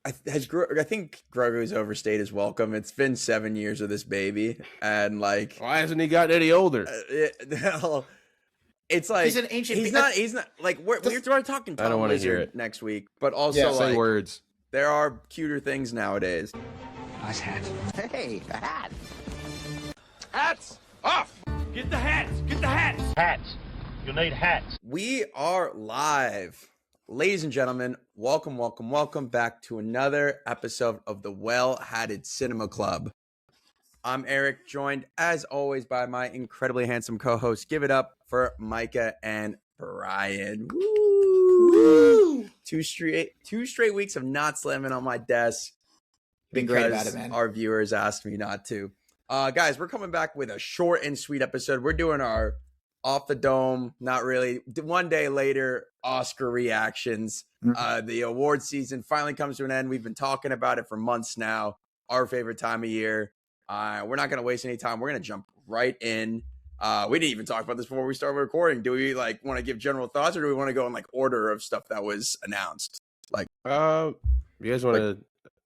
I think Grogu's overstayed his welcome. It's been 7 years of this baby, and like, why hasn't he gotten any older? It's like He's an ancient. He's not like we're talking I don't Tom wanna hear Lizard it. next week, but also Yeah. Say like words. there are cuter things nowadays. Nice hat. Hey, a hat. Hats off! Get the hats! Get the hats! Hats. You need hats. We are live. Ladies and gentlemen, welcome back to another episode of the Well-Hatted Cinema Club. I'm Eric, joined as always by my incredibly handsome co-hosts. Give it up for Micah and Brian. Woo! Two straight weeks of not slamming on my desk. Been great about it, man. Our viewers asked me not to. Guys, we're coming back with a short and sweet episode. We're doing our off the dome, not really, one day later, Oscar reactions. The award season finally comes to an end. We've been talking about it for months now. Our favorite time of year. We're not going to waste any time. We're going to jump right in. We didn't even talk about this before we started recording. Do we want to give general thoughts, or do we want to go in order of stuff that was announced? You guys want to?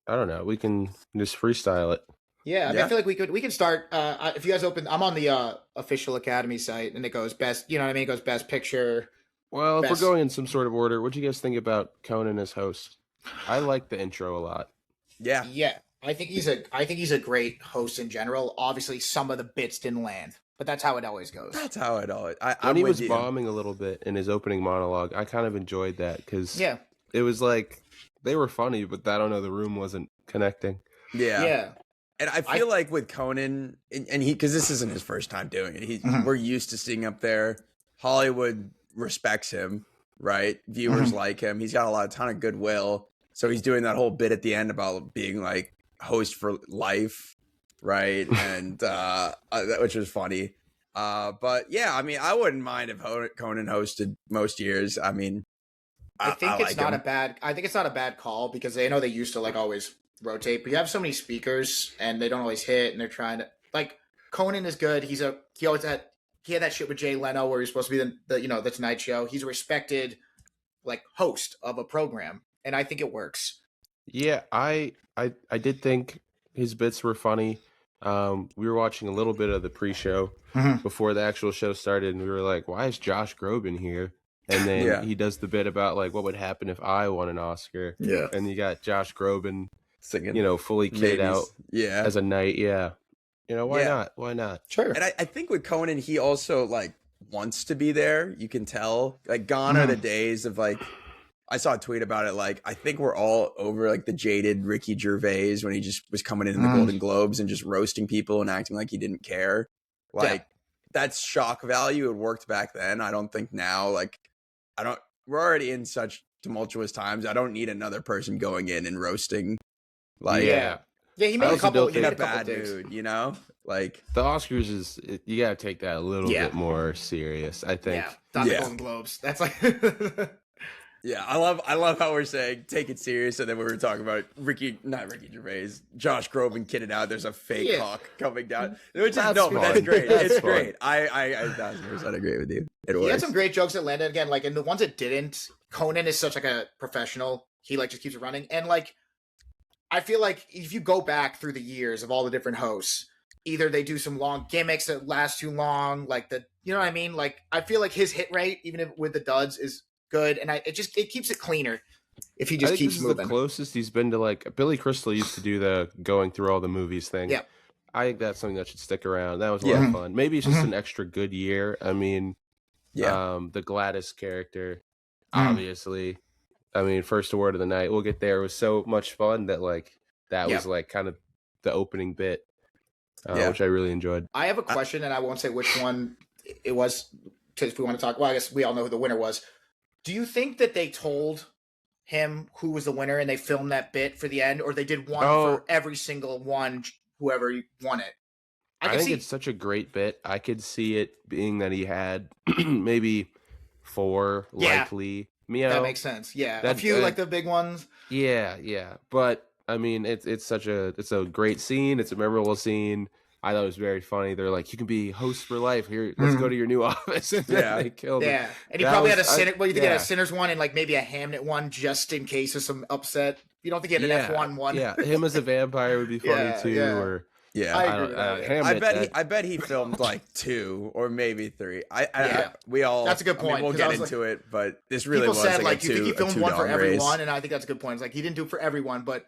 I don't know. We can just freestyle it. Yeah, I mean, I feel like we can start. If you guys open, I'm on the official Academy site, and it goes best. You know what I mean? It goes best picture. Well, Best. if we're going in some sort of order, what do you guys think about Conan as host? I like the intro a lot. Yeah. Yeah, I think he's a great host in general. Obviously, some of the bits didn't land, but that's how it always goes. That's how it always. When he was bombing a little bit in his opening monologue, I kind of enjoyed that because it was like they were funny, but I don't know, the room wasn't connecting. Yeah. And I feel like with Conan, and he, because this isn't his first time doing it, we're used to seeing up there. Hollywood respects him, right? Viewers like him. He's got a ton of goodwill. So he's doing that whole bit at the end about being like host for life, right? And which was funny. But yeah, I mean, I wouldn't mind if Conan hosted most years. I mean, I think it's like not him. I think it's not a bad call because they know they used to always rotate, but you have so many speakers and they don't always hit, and they're trying to Conan is good. He had that shit with Jay Leno where he's supposed to be the Tonight Show. He's a respected host of a program, and I think it works. Yeah, I did think his bits were funny. We were watching a little bit of the pre-show before the actual show started, and we were like, "Why is Josh Groban here?" And then he does the bit about what would happen if I won an Oscar. Yeah, and you got Josh Groban singing, fully kid out, as a knight. Yeah, why not? Why not? Sure. And I think with Conan, he also wants to be there. You can tell. Gone are the days of I saw a tweet about it. I think we're all over the jaded Ricky Gervais when he just was coming in the Golden Globes and just roasting people and acting like he didn't care. That's shock value. It worked back then. I don't think now. We're already in such tumultuous times. I don't need another person going in and roasting. Yeah, he made I a couple. also He don't made a think- couple bad digs. dude, The Oscars you gotta take that a little bit more serious, I think. Yeah, not the Golden Globes. That's Yeah, I love how we're saying take it serious, and then we were talking about not Ricky Gervais, Josh Groban kidded out. There's a fake hawk coming down, which is That's but that's fun. great. That's It's fun. great. I 1,000% agree with you. It He had was. some great jokes that landed again, and the ones that didn't. Conan is such a professional. He just keeps it running, and I feel like if you go back through the years of all the different hosts, either they do some long gimmicks that last too long, you know what I mean? I feel like his hit rate, even with the duds, is good, and it keeps it cleaner if he just I think keeps this is moving. the closest he's been to Billy Crystal used to do the going through all the movies thing. Yeah. I think that's something that should stick around. That was a lot of fun. Maybe it's just an extra good year. I mean, the Gladys character, obviously. I mean, first award of the night. We'll get there. It was so much fun that that was kind of the opening bit, which I really enjoyed. I have a question, and I won't say which one it was, because if we want to talk, well, I guess we all know who the winner was. Do you think that they told him who was the winner and they filmed that bit for the end, or they did one for every single one, whoever won it? I think it's such a great bit. I could see it being that he had maybe 4 likely. That makes sense. Yeah, a few the big ones. Yeah. But I mean, it's a great scene. It's a memorable scene. I thought it was very funny. They're like, you can be host for life. Here, let's go to your new office. And they killed him. Yeah, and he probably had a Sinner. Well, you think he had a Sinners one and like maybe a Hamnet one just in case of some upset. You don't think he had an F1 one? Yeah, him as a vampire would be funny too. Yeah. Or I agree with that. Hamnet, I bet he filmed like 2 or maybe 3. We all. That's a good point. We'll get into it, but this really people was said like you think he filmed one for everyone, and I think that's a good point. It's like he didn't do it for everyone, but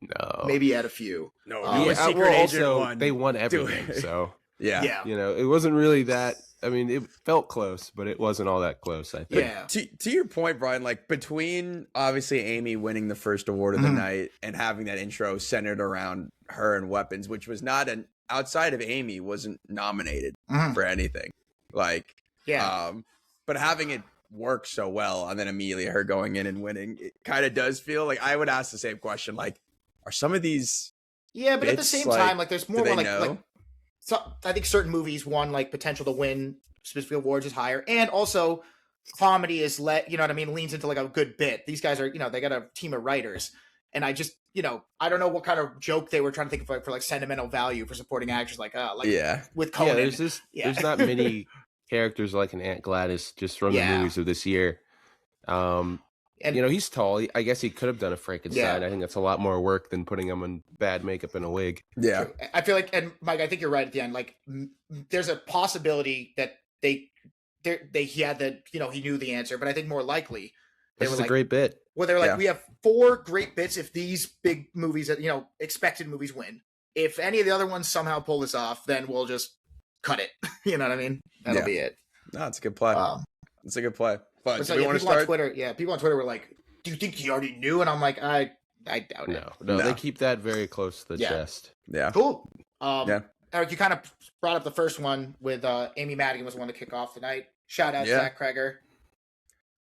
no, maybe he had a few. No, Secret Agent one. They won everything, so yeah. You know, it wasn't really that. I mean, it felt close, but it wasn't all that close, I think. Yeah. To your point, Brian, like between obviously Amy winning the first award of the night and having that intro centered around her and weapons, which was not outside of Amy, wasn't nominated for anything. Like, but having it work so well and then immediately her going in and winning, it kind of does feel like I would ask the same question. Like, are some of these? Yeah, but at the same time, like there's more like so I think certain movies won like potential to win specific awards is higher, and also comedy is leans into like a good bit. These guys are, they got a team of writers, and I just, I don't know what kind of joke they were trying to think of for like sentimental value for supporting actors, with Conan. There's not many characters like an Aunt Gladys just from the movies of this year. And he's tall. I guess he could have done a Frankenstein. I think that's a lot more work than putting him in bad makeup and a wig. Yeah, I feel like, and Mike, I think you're right at the end. Like, there's a possibility that he had the, he knew the answer, but I think more likely this is a great bit. Well, they're like, we have 4 great bits if these big movies that expected movies win. If any of the other ones somehow pull this off, then we'll just cut it. You know what I mean? That'll be it. No, it's a good play. It's a good play. But so, we want to start? People on Twitter were like, "Do you think he already knew?" And I'm like, I doubt it. No, they keep that very close to the chest. Yeah, cool. Eric, you kind of brought up the first one with Amy Madigan was the one to kick off the night. Shout out Zach Kreger.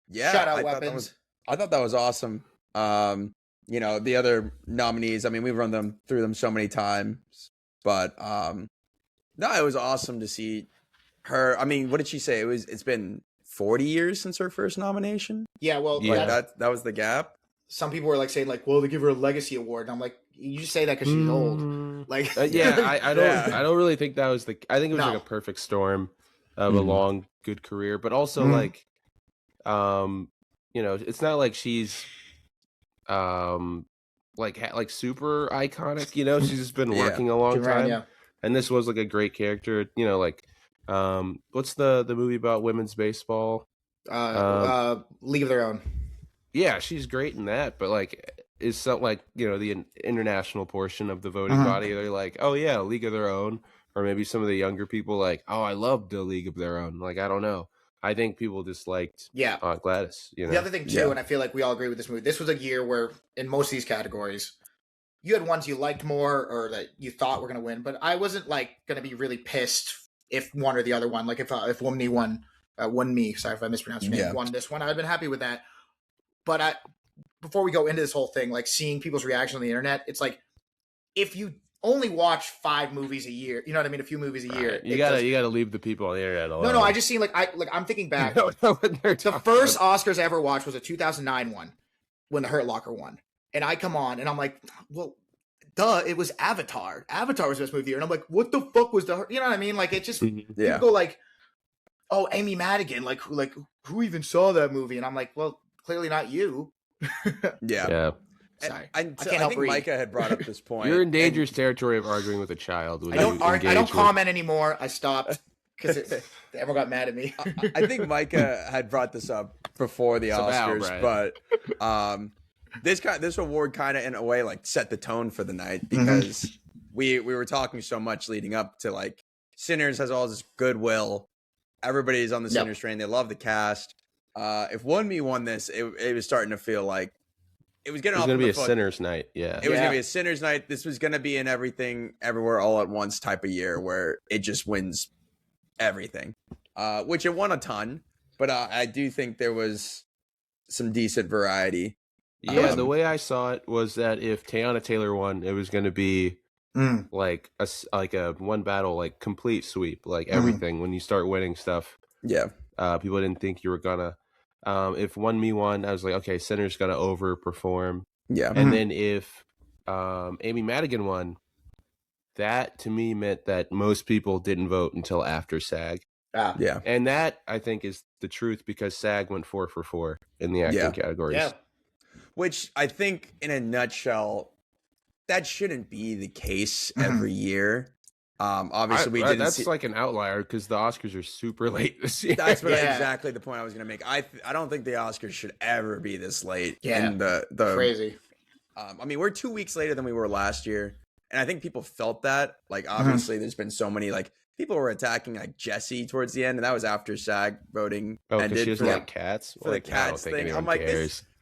Yeah, shout out Weapons. I thought that was awesome. The other nominees, I mean, we've run through them so many times, but no, it was awesome to see her. I mean, what did she say? It's been 40 years since her first nomination. Yeah, well, that was the gap. Some people were like saying like, well, they give her a legacy award, and I'm like, you just say that because she's old. Like, I don't really think that was I think it was like a perfect storm of a long, good career, but also like, it's not like she's, like super iconic. She's just been working a long time, and this was like a great character. What's the movie about women's baseball? League of Their Own. Yeah, she's great in that, but like, it's something like the international portion of the voting body. They're like, oh yeah, League of Their Own, or maybe some of the younger people like, oh, I loved the League of Their Own. Like, I don't know. I think people just liked Aunt Gladys. The other thing too, and I feel like we all agree with this movie. This was a year where, in most of these categories, you had ones you liked more or that you thought were going to win, but I wasn't like going to be really pissed if one or the other one, like if Wunmi won, sorry if I mispronounced your name, won this one, I'd been happy with that. But before we go into this whole thing, like seeing people's reaction on the internet, it's like if you only watch 5 movies a year, you know what I mean, a few movies a year. You gotta leave the people on the internet alone. No, I just seen I'm thinking back. The first Oscars I ever watched was a 2009 one when The Hurt Locker won, and I come on and I'm like, well, duh, it was Avatar. Avatar was the best movie of the year. And I'm like, what the fuck was you know what I mean? Like, it just, people go like, oh, Amy Madigan, like who even saw that movie? And I'm like, well, clearly not you. Yeah. Sorry. I think Micah had brought up this point. You're in dangerous territory of arguing with a child. I don't comment anymore. I stopped because everyone got mad at me. I think Micah had brought this up before the Oscars, but this award kind of in a way like set the tone for the night because we were talking so much leading up to like Sinners has all this goodwill. Everybody's on the Sinners train. They love the cast. If Wunmi won this, it was starting to feel like it was going to be a Sinners night. Yeah. It was going to be a Sinners night. This was going to be an everything, everywhere, all at once type of year where it just wins everything, which it won a ton. But I do think there was some decent variety. Yeah, the way I saw it was that if Teyana Taylor won, it was going to be like a one battle, like complete sweep, like everything. When you start winning stuff, people didn't think you were gonna. If Wunmi won, I was like, okay, Sinner's gonna overperform. Yeah, and then if Amy Madigan won, that to me meant that most people didn't vote until after SAG. Yeah. And that, I think, is the truth because SAG went 4 for 4 in the acting categories. Yeah. Which I think, in a nutshell, that shouldn't be the case every year. Obviously, we didn't. That's like an outlier because the Oscars are super late this year. That's exactly the point I was going to make. I don't think the Oscars should ever be this late. Yeah, in the crazy. I mean, we're 2 weeks later than we were last year, and I think people felt that. Like, obviously, there's been so many people were attacking like Jessie towards the end, and that was after SAG voting ended. She doesn't like cats for the cats thing. I'm like,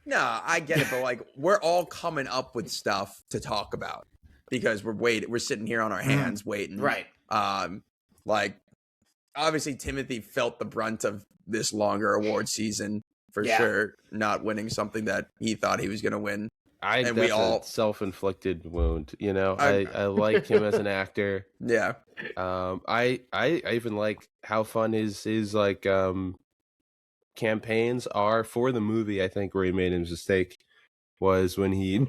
no, I get it, but we're all coming up with stuff to talk about because we're sitting here on our hands waiting. Right. Obviously Timothy felt the brunt of this longer award season for sure, not winning something that he thought he was going to win. We all self-inflicted wound, I like him as an actor. Yeah. I even like how fun his campaigns are for the movie. I think where he made his mistake was when he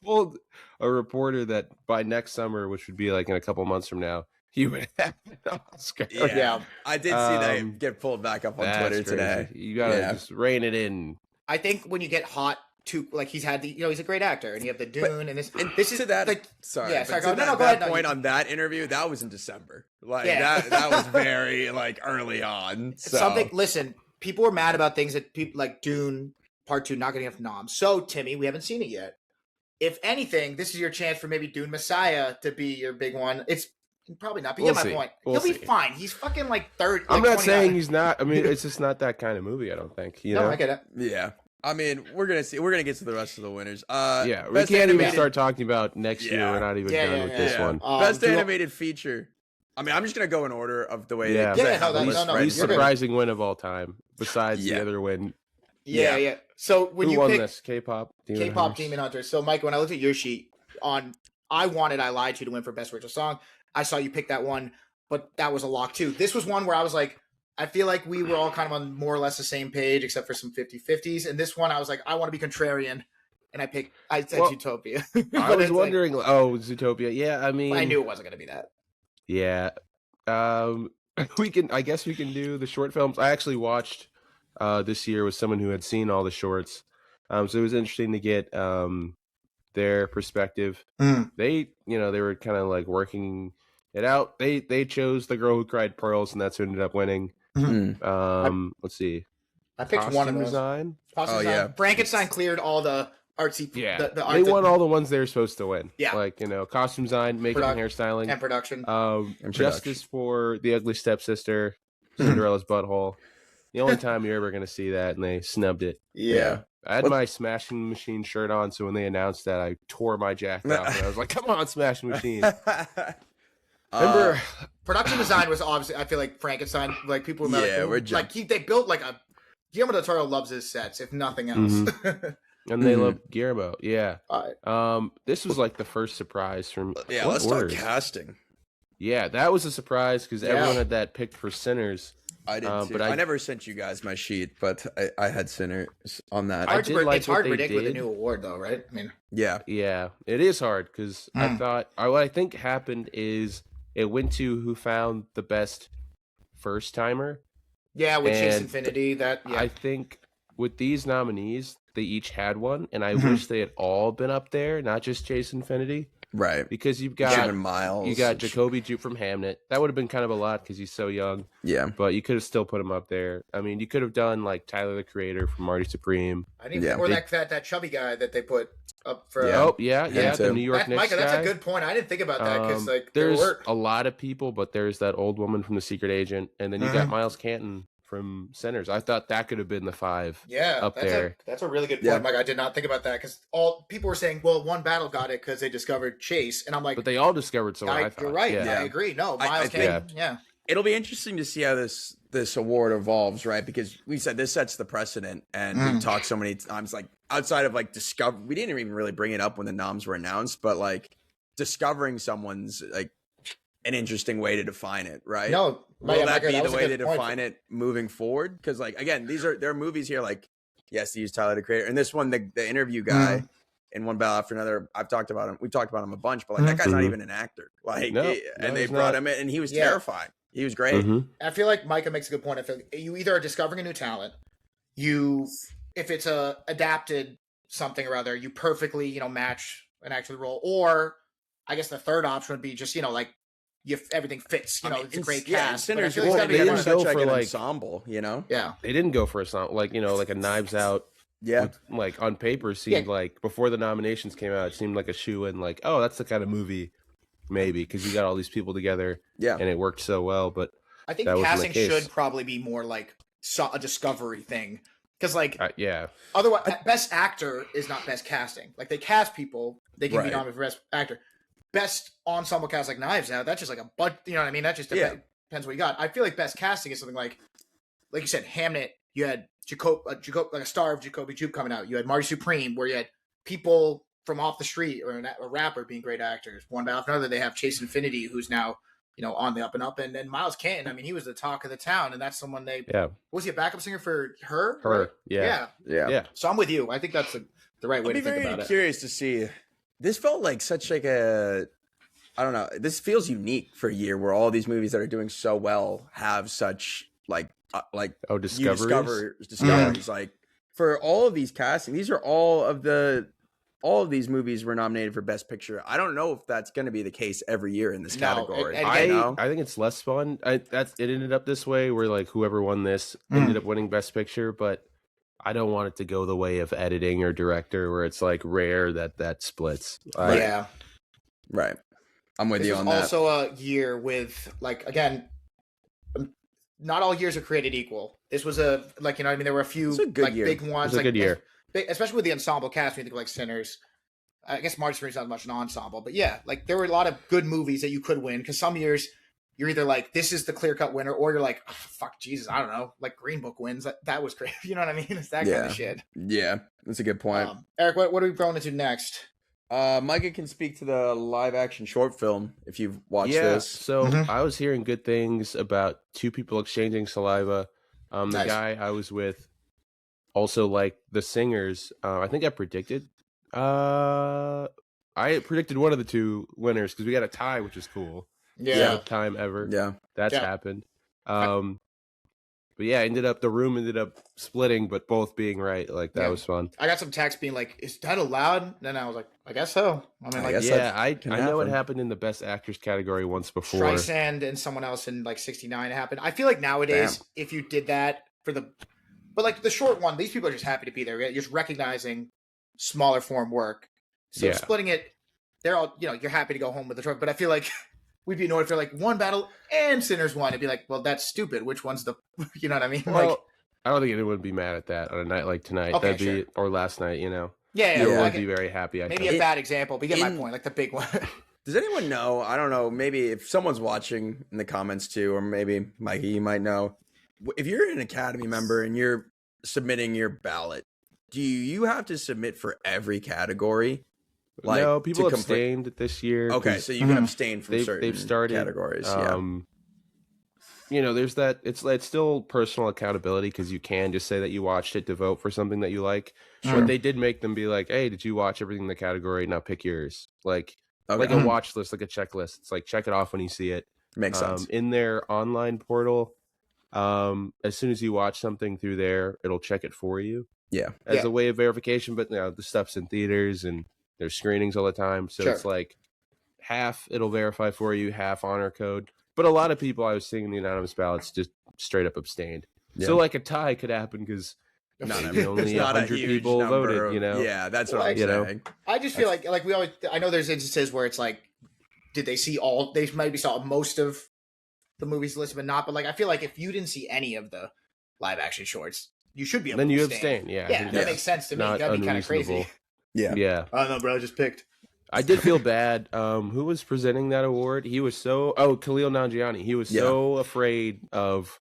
told a reporter that by next summer, which would be like in a couple months from now, he would have an Oscar. Yeah. I did see that get pulled back up on Twitter today. You gotta just rein it in. I think when you get hot too, he's had he's a great actor, and you have the Dune, and this is to that. Sorry, to that point on that interview, that was in December. That was very early on. So. Listen, people were mad about things that people like Dune Part 2 not getting enough noms. So Timmy, we haven't seen it yet. If anything, this is your chance for maybe Dune Messiah to be your big one. It's probably not, but you get my point. He'll be fine. He's fucking third. I'm not saying he's not. I mean, it's just not that kind of movie. I don't think. No, I get it. Yeah. I mean, we're gonna see. We're gonna get to the rest of the winners. We can't even start talking about next year. We're not even done with this one. Best animated feature. I mean, I'm just gonna go in order of the way. Least surprising win of all time, besides the other win. Yeah. So when who won this? K-pop Demon Hunter. So Mike, when I looked at your sheet I wanted I Lied to You to win for best original song. I saw you pick that one, but that was a lock too. This was one where I was like, I feel like we were all kind of on more or less the same page, except for some 50-50s. And this one, I was like, I want to be contrarian. And I said Zootopia. I was wondering, Zootopia. Yeah, I mean. I knew it wasn't going to be that. Yeah. I guess we can do the short films. I actually watched this year with someone who had seen all the shorts. So it was interesting to get their perspective. They were kind of working it out. They chose The Girl Who Cried Pearls, and that's who ended up winning. Let's see. I picked one of those. Design. Yeah. Frankenstein cleared all the artsy. Yeah, they won all the ones they were supposed to win. Yeah, costume design, makeup, and hairstyling, and production. Justice for The Ugly Stepsister, Cinderella's Butthole. The only time you're ever going to see that, and they snubbed it. Yeah. I had my Smashing Machine shirt on, so when they announced that, I tore my jacket off, and I was like, "Come on, Smashing Machine!" Remember, production design was obviously. I feel like Frankenstein. People were they built a. Guillermo del Toro loves his sets, if nothing else. And they love Guillermo. Yeah. This was the first surprise from. Yeah, let's start casting. Yeah, that was a surprise because everyone had that picked for Sinners. I did too. But I never sent you guys my sheet, but I had Sinners on that. It's hard to predict with a new award, though, right? I mean, yeah, it is hard because I thought what I think happened is it went to who found the best first timer. Yeah, with Chase Infinity. I think with these nominees, they each had one, and I wish they had all been up there, not just Chase Infinity. Right, because you've got Miles, you got Jacoby Jupe from Hamnet. That would have been kind of a lot because he's so young. Yeah, but you could have still put him up there. I mean, you could have done Tyler the Creator from Marty Supreme. Or that chubby guy that they put up for. The New York Knicks Micah, that's guy. A good point. I didn't think about that because there's a lot of people, but there's that old woman from The Secret Agent, and then you got Miles Canton from Sinners. I thought that could have been the 5 up there. That's a really good point, Mike. I did not think about that because all people were saying, well, One Battle got it because they discovered Chase, and I'm like, but they all discovered someone. I thought. You're right. Yeah. I agree. No, Miles Canton. Yeah. It'll be interesting to see how this award evolves, right? Because we said this sets the precedent, and we talked so many times, outside of discover. We didn't even really bring it up when the noms were announced, but discovering someone's an interesting way to define it, right? No, will that be the way to define it moving forward? Because again, there are movies here yes, they use Tyler the Creator, and this one, the interview guy, in One Battle After Another. I've talked about him. We've talked about him a bunch, but like that guy's not even an actor. Like, and they brought him in, and he was terrifying. He was great. I feel like Micah makes a good point. I feel like you either are discovering a new talent, if it's a adapted something or other, you perfectly match an actual role, or I guess the third option would be just like everything fits. It's a great cast. Sinners, they didn't go for an ensemble. Yeah, they didn't go for a song like like a Knives Out. Yeah, with, like on paper seemed like before the nominations came out, it seemed like a shoe-in. Like, oh, that's the kind of movie, maybe because you got all these people together. Yeah, and it worked so well. But I think casting should probably be more like a discovery thing. Because otherwise, best actor is not best casting. Like they cast people, they can be nominated for best actor. Best ensemble cast like Knives Out, that's just like you know what I mean? That just depends what you got. I feel like best casting is something like you said, Hamnet. You had Jacob, like a star of Jacoby Jupe coming out. You had Marty Supreme, where you had people from off the street or a rapper being great actors. One by another, they have Chase Infinity, who's now on the up and up, and then Miles Canton. I mean, he was the talk of the town, and that's someone was he a backup singer for her? Right? Yeah. So I'm with you. I think that's the right way to think about it. I'm very curious to see. This felt like such like a, I don't know. This feels unique for a year where all these movies that are doing so well have such discoveries. Like for all of these casting, these are all of these movies were nominated for Best Picture. I don't know if that's going to be the case every year in this category. I think it's less fun. It ended up this way where like whoever won this ended up winning Best Picture, but I don't want it to go the way of editing or director where it's like rare that splits. Right. I'm with you on that. Also a year with again, not all years are created equal. This was there were a few big ones. It was a good year. Especially with the ensemble cast, when you think of like Sinners. I guess Marty Supreme's not much an ensemble, but yeah, there were a lot of good movies that you could win, because some years you're either like, this is the clear-cut winner, or you're like, oh, fuck, Jesus, I don't know, like Green Book wins. That was great. You know what I mean? It's that kind of shit. Yeah, that's a good point. Eric, what are we going into next? Micah can speak to the live-action short film if you've watched this. So I was hearing good things about two people exchanging saliva. The guy I was with also like the singers. I think I predicted one of the two winners because we got a tie, which is cool. Yeah. Time ever. Yeah. That's happened. But yeah, the room ended up splitting, but both being right. Like that was fun. I got some text being like, "Is that allowed?" Then I was like, "I guess so." I mean, I know it happened in the Best Actors category once before. Streisand and someone else in like '69 happened. I feel like nowadays, if you did that but like the short one, these people are just happy to be there. You're just recognizing smaller form work. So splitting it, they're all you're happy to go home with the trophy. But I feel like we'd be annoyed if they're like One Battle and Sinners won. It'd be like, well, that's stupid. Which one's the, you know what I mean? Well, I don't think anyone would be mad at that on a night like tonight. Okay, that'd be, or last night, Yeah. Everyone would be very happy. Maybe a bad example, but you get my point, like the big one. Does anyone know? I don't know. Maybe if someone's watching in the comments too, or maybe Mikey, you might know. If you're an Academy member and you're submitting your ballot, do you have to submit for every category? No, people abstained this year. Okay, so you can abstain from certain they've started, categories. There's that. It's still personal accountability because you can just say that you watched it to vote for something that you like. Sure. But they did make them be like, "Hey, did you watch everything in the category? Now pick yours." Like a watch list, like a checklist. It's like check it off when you see it. Makes sense. In their online portal, as soon as you watch something through there, it'll check it for you. Yeah, as a way of verification. But the stuff's in theaters and there's screenings all the time, so it's like half it'll verify for you, half honor code. But a lot of people I was seeing in the anonymous ballots just straight up abstained. Yeah. So like a tie could happen because only 100 people voted. Yeah, that's what I'm saying. I just feel like we always. I know there's instances where it's like, did they see all? They maybe saw most of the movies listed, but not. But like, I feel like if you didn't see any of the live action shorts, you should be able. Then to you abstain. Yeah, that makes sense to me. That'd be kind of crazy. Yeah. Oh no, bro, I just picked. I did feel bad. Who was presenting that award? He was Khalil Nanjiani. He was so afraid of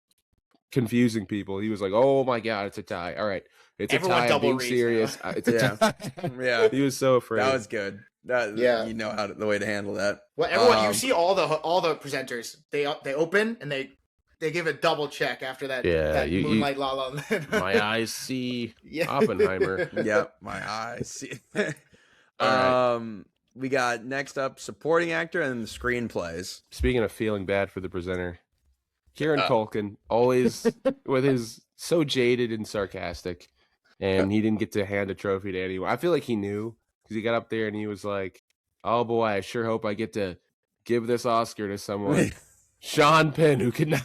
confusing people. He was like, "Oh my god, it's a tie. All right, it's Everyone a tie. I'm being serious. It's a tie." Yeah, he was so afraid. That was good. You know the way to handle that. Well, everyone, you see all the presenters. They open and they give a double check after that. Yeah, that Moonlight La La. My eyes see Oppenheimer. Yep, my eyes see. We got next up supporting actor and then the screenplays. Speaking of feeling bad for the presenter, Kieran Culkin, always with his so jaded and sarcastic, and he didn't get to hand a trophy to anyone. I feel like he knew because he got up there and he was like, "Oh boy, I sure hope I get to give this Oscar to someone." Sean Penn, who could not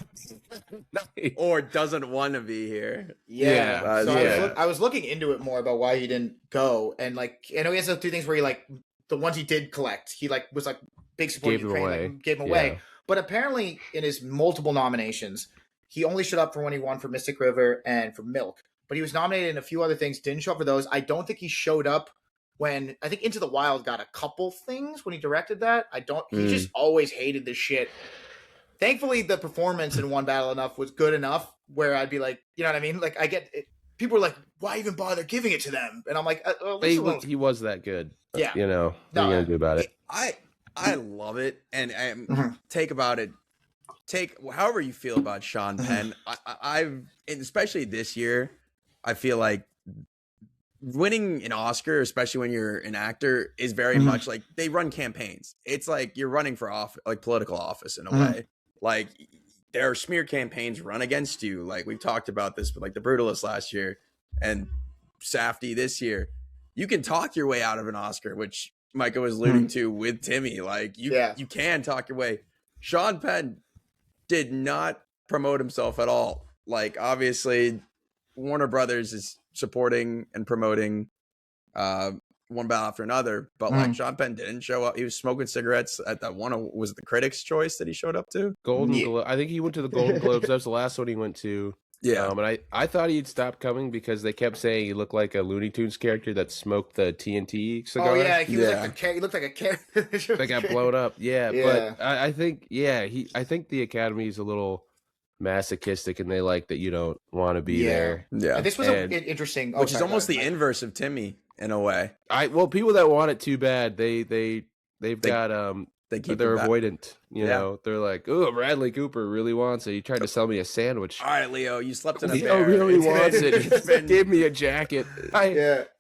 or doesn't want to be here. Yeah. So I was looking into it more about why he didn't go, and like I know he has those two things where he like the ones he did collect, he like was like big support of Ukraine, like, gave him away. But apparently, in his multiple nominations, he only showed up for when he won for Mystic River and for Milk. But he was nominated in a few other things, didn't show up for those. I don't think he showed up when I think Into the Wild got a couple things when he directed that. He just always hated this shit. Thankfully, the performance in One Battle Enough was good enough where I'd be like, you know what I mean? Like, I get it. People are like, why even bother giving it to them? And I'm like, he was that good. Yeah. You know, what are you going to do about it? I love it. And take however you feel about Sean Penn. I've, and especially this year, I feel like winning an Oscar, especially when you're an actor, is very much like they run campaigns. It's like you're running for political office in a way. Like there are smear campaigns run against you. Like we've talked about this, but like the Brutalist last year and Safdie this year. You can talk your way out of an Oscar, which Micah was alluding to with Timmy. Like you can talk your way. Sean Penn did not promote himself at all. Like obviously Warner Brothers is supporting and promoting One Battle After Another, but like Sean Penn didn't show up. He was smoking cigarettes at that one. Was it the Critics' Choice that he showed up to? I think he went to the Golden Globes. That was the last one he went to. Yeah, and I thought he'd stop coming because they kept saying he looked like a Looney Tunes character that smoked the TNT cigar. Oh yeah, he looked like a character that got blown up. Yeah. But I think I think the Academy's a little masochistic and they like that you don't want to be there. Yeah, and this was interesting, which is almost the inverse of Timmy in a way. People that want it too bad, they've got they're avoidant. You know, they're like, oh, Bradley Cooper really wants it. He tried to sell me a sandwich. All right, Leo, you slept in a Leo bear. really wants it. Give me a jacket. Pass.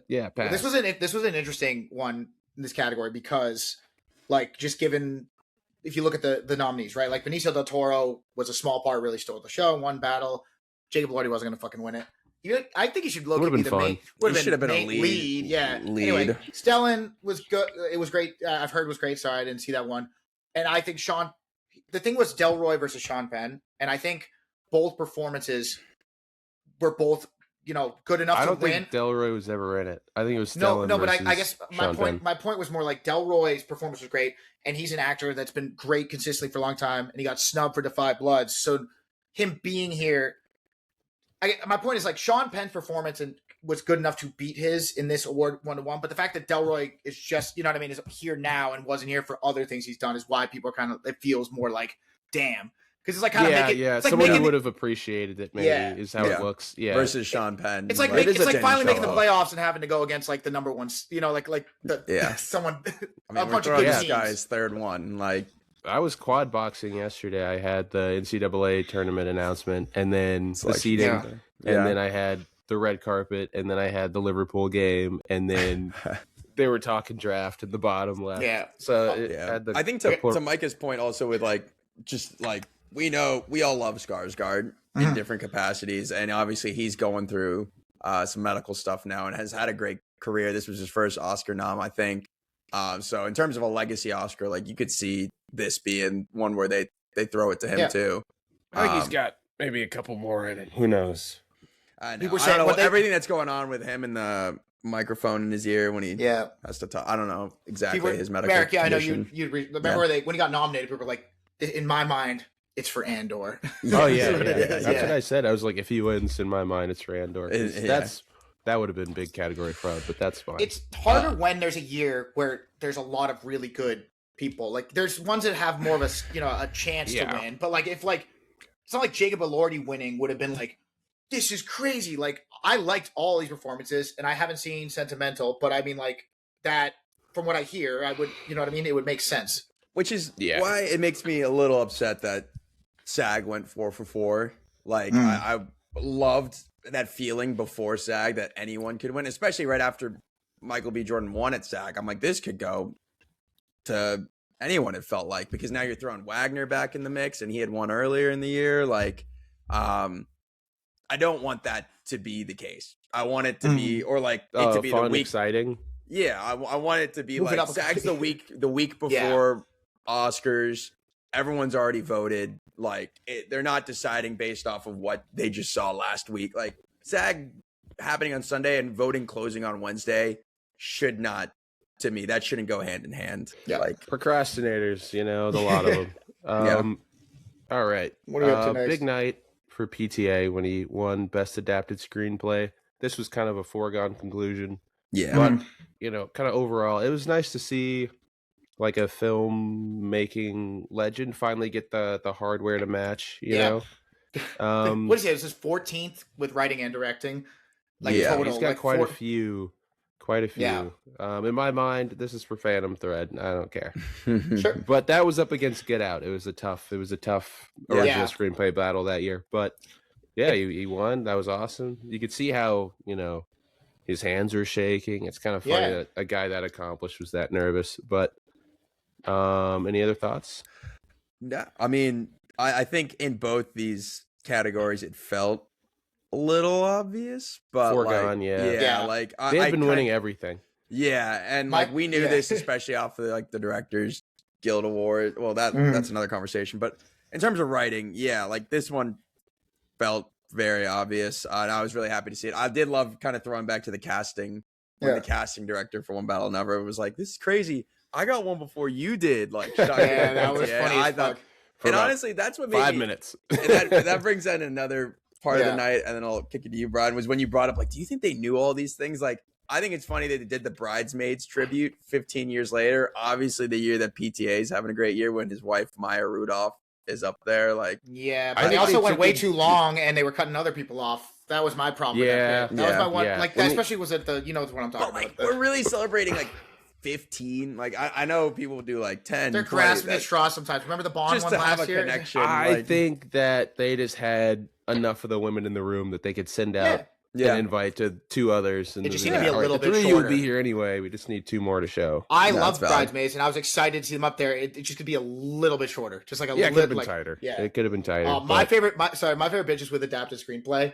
This was an interesting one in this category because, like, just given if you look at the nominees, right? Like Benicio del Toro was a small part, really stole the show. One battle, Jacob Elordi wasn't going to fucking win it. I think he should look at the main. Should have been a lead. Yeah. Anyway, Stellan was good. It was great. I've heard was great. Sorry, I didn't see that one. And I think the thing was Delroy versus Sean Penn, and I think both performances were both good enough to win. I don't think Delroy was ever in it. I think it was Stellan. No, but I guess my point was more like Delroy's performance was great, and he's an actor that's been great consistently for a long time, and he got snubbed for Defy Bloods. So him being here. My point is like Sean Penn's performance was good enough to beat his in this award 1-1, but the fact that Delroy is just is here now and wasn't here for other things he's done is why people are it feels more like damn because it's like kind of someone who would have appreciated it maybe is how it looks versus Sean Penn. It's like it's like finally making the playoffs and having to go against like the number one someone a bunch of good teams. Guy's third one like. I was quad boxing yesterday. I had the NCAA tournament announcement and then the seating. And then I had the red carpet and then I had the Liverpool game and then they were talking draft in the bottom left. Yeah. So I think to Micah's point also with we all love Skarsgård in different capacities. And obviously he's going through some medical stuff now and has had a great career. This was his first Oscar nom, I think. So in terms of a legacy Oscar, like you could see this being one where they throw it to him too. I think he's got maybe a couple more in it. Who knows? I don't know everything that's going on with him and the microphone in his ear when he has to talk. I don't know exactly his medical condition. I know you remember when he got nominated, people were like, in my mind, it's for Andor. That's what I said. I was like, if he wins, in my mind, it's for Andor. That would have been big category fraud, but that's fine. It's harder when there's a year where there's a lot of really good people. Like there's ones that have more of a chance to win. But it's not like Jacob Elordi winning would have been like, this is crazy. Like I liked all these performances and I haven't seen Sentimental, but I mean like that from what I hear, I would it would make sense. Which is why it makes me a little upset that SAG went 4 for 4. Like I loved that feeling before SAG that anyone could win, especially right after Michael B. Jordan won at SAG, I'm like, this could go to anyone, it felt like, because now you're throwing Wagner back in the mix, and he had won earlier in the year. Like, I don't want that to be the case. I want it to be, or like it to be fun, the week. exciting. Yeah, I want it to be Move it like up. SAG's the week before Oscars. Everyone's already voted. Like, they're not deciding based off of what they just saw last week. Like, SAG happening on Sunday and voting closing on Wednesday should not, to me, that shouldn't go hand in hand. Yeah. Like, Procrastinators, you know, the lot of them. All right. What are we up to next? Big night for PTA when he won Best Adapted Screenplay. This was kind of a foregone conclusion. yeah. But, you know, kind of overall, it was nice to see like a filmmaking legend finally get the hardware to match, you know? What is it? This is 14th with writing and directing. Like, total, he's got like quite a few. Yeah. In my mind, this is for Phantom Thread. I don't care. Sure. But that was up against Get Out. It was a tough original screenplay battle that year. But yeah, he won. That was awesome. You could see how, you know, his hands were shaking. It's kind of funny that a guy that accomplished was that nervous. But any other thoughts? Yeah, I mean, I think in both these categories it felt a little obvious, but Foregone, like, like they've been winning everything. Yeah, and like we knew this, especially off of like the Directors Guild Award. Well, that's another conversation. But in terms of writing, like this one felt very obvious, and I was really happy to see it. I did love kind of throwing back to the casting when the casting director for One Battle Never was like, "This is crazy. I got one before you did." Like, that was funny. I thought, and honestly, that's what made 5 minutes. And that brings in another part of the night, and then I'll kick it to you, Brian. Was when you brought up like, do you think they knew all these things? Like, I think it's funny that they did the Bridesmaids tribute 15 years later. Obviously, the year that PTA is having a great year when his wife Maya Rudolph is up there. Like, but they also went way too long, and they were cutting other people off. That was my problem. That was my one. Like, that especially was at the, you know what I'm talking about. We're really celebrating like 15. Like, I know people do like 10. They're 20, grasping at straws sometimes. Remember the Bond just one to have last a year? connection. I think that they just had enough of the women in the room that they could send out an invite to 2 others. And it just seemed to be a little bit 3 shorter. would be here anyway. We just need 2 more to show. I loved Bridesmaids, and I was excited to see them up there. It just could be a little bit shorter, just like a little. It could have been tighter. Yeah, it could have been tighter. My favorite bitch is with adapted screenplay.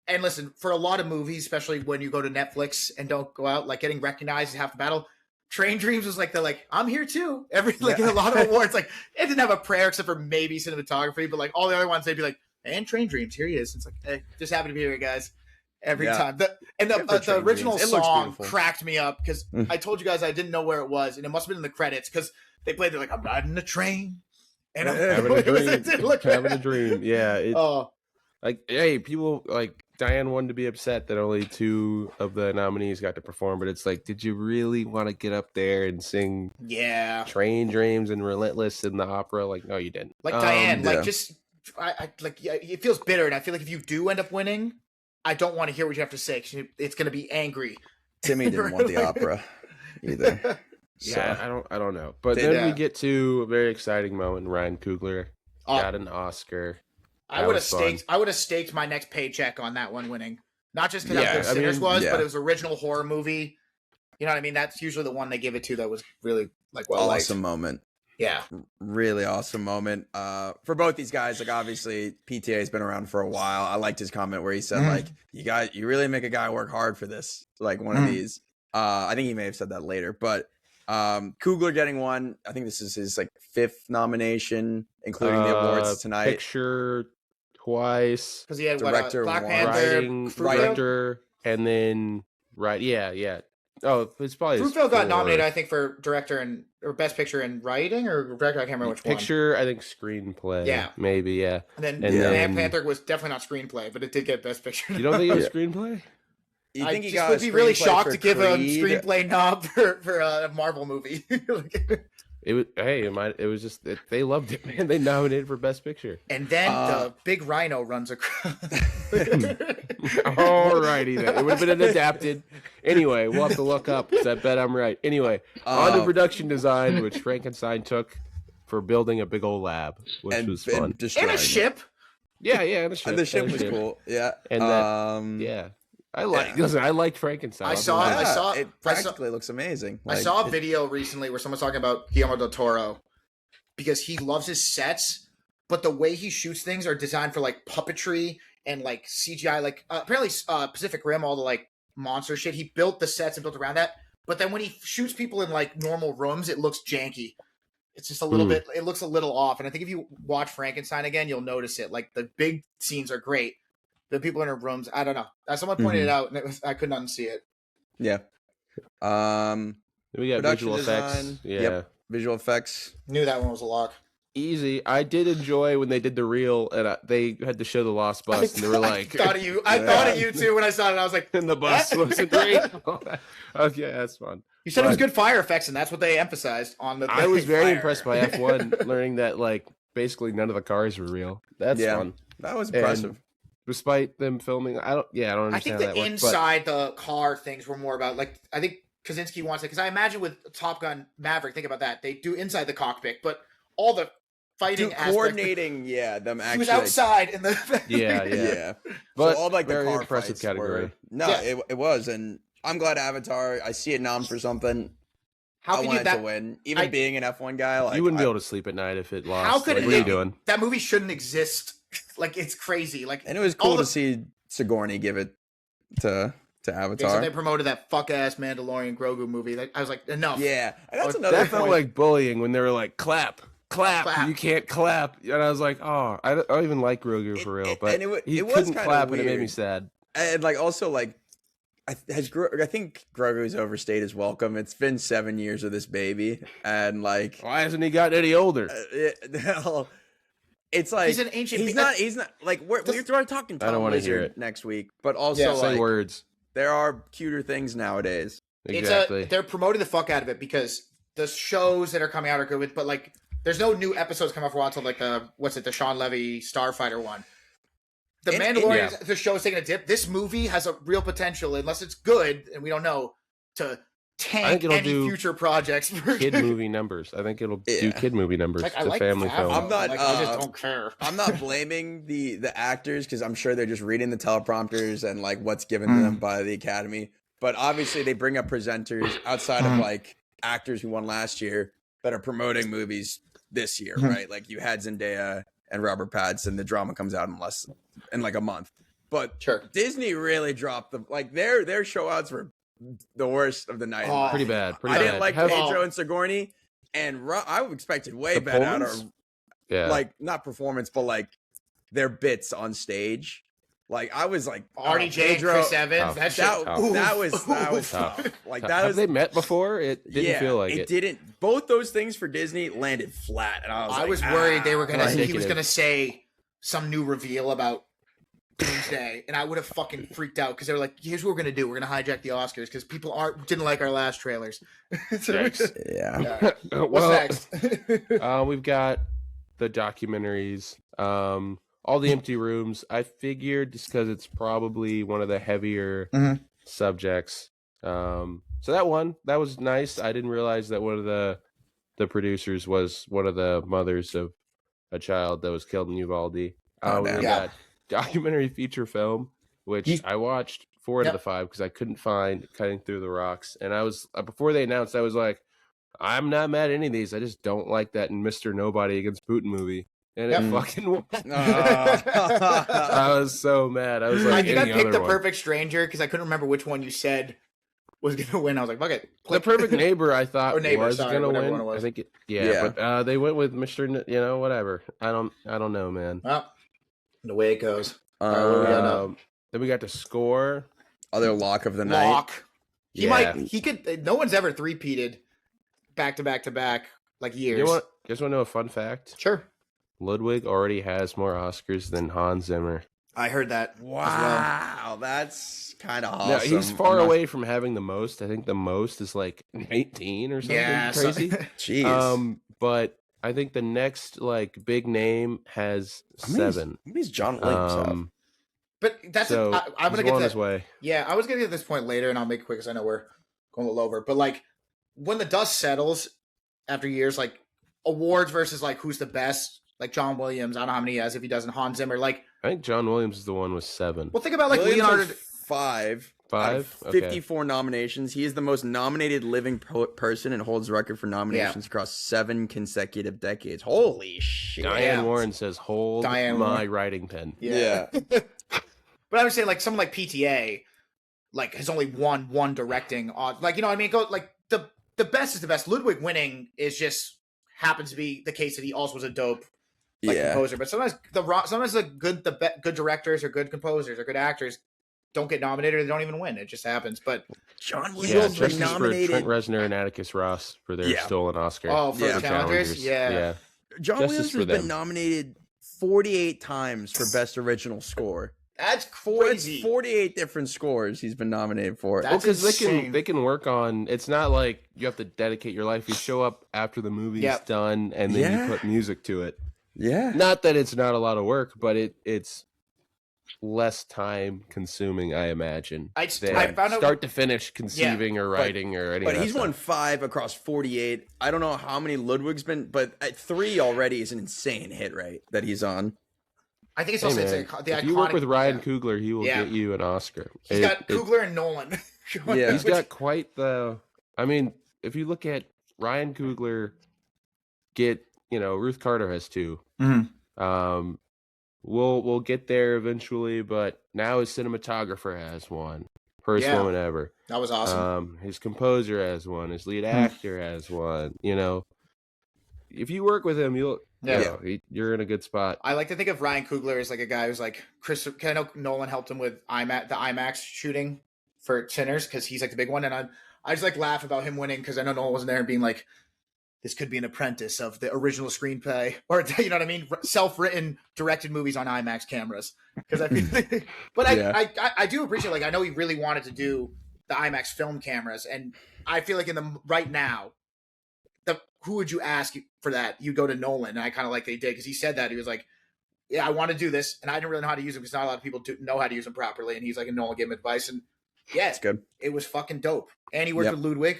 And listen, for a lot of movies, especially when you go to Netflix and don't go out, like getting recognized is half the battle. Train Dreams was like I'm here too. In a lot of awards, like it didn't have a prayer except for maybe cinematography, but like all the other ones, they'd be like, and Train Dreams, here he is. It's like, hey, just happy to be here, guys. Every time. The original song cracked me up because I told you guys I didn't know where it was, and it must have been in the credits because they played. They're like, I'm riding a train, and I'm having a dream. Having a dream. Yeah. Like, hey, people like Diane wanted to be upset that only 2 of the nominees got to perform, but it's like, did you really want to get up there and sing Train Dreams and Relentless in the opera? Like, no, you didn't. Like Diane, it feels bitter, and I feel like if you do end up winning, I don't want to hear what you have to say. It's going to be angry. Timmy didn't want the opera either. Yeah, I don't know. But then we get to a very exciting moment. Ryan Coogler got an Oscar. I would have staked my next paycheck on that one winning. Not just because how good Sinners was, but it was original horror movie. You know what I mean? That's usually the one they give it to that was really awesome moment. Yeah. Really awesome moment. For both these guys, like obviously PTA has been around for a while. I liked his comment where he said, like, you really make a guy work hard for this. Like one of these. I think he may have said that later, but Coogler getting one. I think this is his like 5th nomination, including the awards tonight. Picture twice. Because he had director, Black Panther, writer, and then Oh, it's probably Fruitvale got nominated, I think, for director or best picture and writing or director. I can't remember which one. Picture, I think screenplay. Yeah, maybe. Yeah, and then Black Panther was definitely not screenplay, but it did get best picture. You don't think it was screenplay? You think I would be really shocked to give a screenplay knob for a Marvel movie. It was it was just they loved it, man. They nominated for Best Picture. And then the big rhino runs across. Alrighty then. It would have been an adapted. Anyway, we'll have to look up because I bet I'm right. Anyway, on to production design, which Frankenstein took for building a big old lab, which was fun. And a ship. Yeah, and a ship. And the ship was cool. Yeah. And I liked Frankenstein. I saw it practically looks amazing. I saw a video recently where someone's talking about Guillermo del Toro because he loves his sets, but the way he shoots things are designed for like puppetry and like CGI. Like apparently Pacific Rim, all the like monster shit, he built the sets and built around that. But then when he shoots people in like normal rooms, it looks janky. It's just a little bit. It looks a little off. And I think if you watch Frankenstein again, you'll notice it. Like the big scenes are great. The people in their rooms, I don't know. Someone pointed it out, and I couldn't unsee it. Yeah. We got visual effects. Design. Yeah. Yep. Visual effects. Knew that one was a lock. Easy. I did enjoy when they did the reel and they had to show the lost bus, and they were like, I thought of you. I thought of you too when I saw it. And I was like, and the bus wasn't real. Okay, that's fun. You said it was good fire effects, and that's what they emphasized on the. I was very fire. impressed by F1, learning that like basically none of the cars were real. That's fun. That was impressive. And despite them filming, I don't understand. I think how the that works, inside the car things were more about like I think Kaczynski wants it because I imagine with Top Gun Maverick, think about that they do inside the cockpit, but all the fighting coordinating, them actually. He was outside in the yeah. But so all like the very car impressive category. It was, and I'm glad Avatar. I see it nom for something. How I can want you it to win? Even being an F1 guy, like you wouldn't be able to sleep at night if it lost. How could what are you doing? That movie shouldn't exist. Like it's crazy. Like, and it was cool to see Sigourney give it to Avatar. So they promoted that fuck ass Mandalorian Grogu movie. I was like, enough. Yeah, that's another. That felt like bullying when they were like, clap. You can't clap, and I was like, oh, I don't even like Grogu for real, but he couldn't clap, and it made me sad. And like also like, I think Grogu's overstayed his welcome. It's been 7 years of this baby, and like, why hasn't he gotten any older? It's like he's an ancient. He's not like we're talking. Tom I don't want to hear Lizard it next week, but also say like, words. There are cuter things nowadays. Exactly. They're promoting the fuck out of it because the shows that are coming out are good, but like, there's no new episodes coming out for a while until like the Sean Levy Starfighter one. The Mandalorian, the show is taking a dip. This movie has a real potential, unless it's good, and we don't know, to tank any future projects. Kid movie numbers. I think it'll do kid movie numbers. Like, it's a family film. I'm not. I just don't care. I'm not blaming the actors because I'm sure they're just reading the teleprompters and like what's given to them by the Academy. But obviously, they bring up presenters outside of like actors who won last year that are promoting movies this year, right? Like you had Zendaya and Robert Pattinson. The drama comes out in like a month. But Disney really dropped their show outs were the worst of the night. Pretty bad. I didn't like Pedro and Sigourney, and I expected way better out of like not performance, but like their bits on stage. Like I was like RDJ, Chris Evans. That was tough. Like that was. Have they met before? It didn't feel like it didn't. Both those things for Disney landed flat, and I was worried they were gonna. He was gonna say some new reveal about Doomsday, and I would have fucking freaked out because they were like, "Here's what we're gonna do: we're gonna hijack the Oscars because people didn't like our last trailers." Yeah. What's next? We've got the documentaries. All the empty rooms. I figured just because it's probably one of the heavier subjects. So that was nice. I didn't realize that one of the producers was one of the mothers of a child that was killed in Uvalde. We got documentary feature film, which I watched 4 out of the 5 because I couldn't find Cutting Through the Rocks. And I was before they announced, I was like, I'm not mad at any of these. I just don't like that Mr. Nobody Against Putin movie. And it fucking won. I was so mad. I was like, I picked The Perfect Stranger because I couldn't remember which one you said was going to win. I was like, fuck it. The Perfect Neighbor, I thought was going to win. I think but they went with Mr. Whatever. I don't know, man. Well, the way it goes. Then we got the score. Other lock of the night. He could. No one's ever three-peated back to back to back like years. You guys want to know a fun fact? Sure. Ludwig already has more Oscars than Hans Zimmer. I heard that. Wow, that's kind of awesome. No, he's far away from having the most. I think the most is like 19 or something crazy. Jeez. But I think the next like big name has 7. He's John Williams. But that's I'm gonna get to his way. Yeah, I was gonna get to this point later, and I'll make it quick because I know we're going a little over. But like when the dust settles after years, like awards versus like who's the best. Like John Williams, I don't know how many he has if he doesn't. Hans Zimmer, like I think John Williams is the one with 7. Well, think about like Williams Leonardo. 5. Five? Out of 54 nominations. He is the most nominated living person and holds the record for nominations across 7 consecutive decades. Holy shit. Diane Warren says, hold my writing pen. Yeah. But I would say, like, someone like PTA, like, has only won one directing. Like, you know what I mean? Go, like, the best is the best. Ludwig winning is just happens to be the case that he also was a dope composer. But sometimes the good directors or good composers or good actors don't get nominated or they don't even win. It just happens. But John Williams was nominated for Trent Reznor and Atticus Ross for their stolen Oscar. Oh, for the Challengers? Yeah. John Williams has been nominated 48 times for Best Original Score. That's crazy. 48 different scores he's been nominated for. Because they can work on. It's not like you have to dedicate your life. You show up after the movie's done, and then you put music to it. Yeah. Not that it's not a lot of work, but it's less time consuming, I imagine. I found start to finish conceiving or writing or anything. But he's won 5 across 48. I don't know how many Ludwig's been, but at 3 already is an insane hit rate that he's on. I think it's also the if iconic. You work with Ryan Coogler, he will get you an Oscar. He's got Coogler and Nolan. He's got quite the. I mean, if you look at Ryan Coogler, Ruth Carter has 2. Mm-hmm. We'll get there eventually, but now his cinematographer has 1. First woman ever. That was awesome. His composer has 1. His lead actor has 1. If you work with him, you're in a good spot. I like to think of Ryan Coogler as like a guy who's like I know Nolan helped him with the IMAX shooting for Sinners because he's like the big one, and I just like laugh about him winning because I know Nolan wasn't there and being like, this could be an apprentice of the original screenplay, or you know what I mean, self-written, directed movies on IMAX cameras. Because I feel, but I do appreciate, like, I know he really wanted to do the IMAX film cameras, and I feel like right now, who would you ask for that? You go to Nolan, and I kind of like they did because he said that he was like, yeah, I want to do this, and I didn't really know how to use them because not a lot of people know how to use them properly, and he's like, and Nolan gave him advice, and it's good. It was fucking dope, and he worked with Ludwig.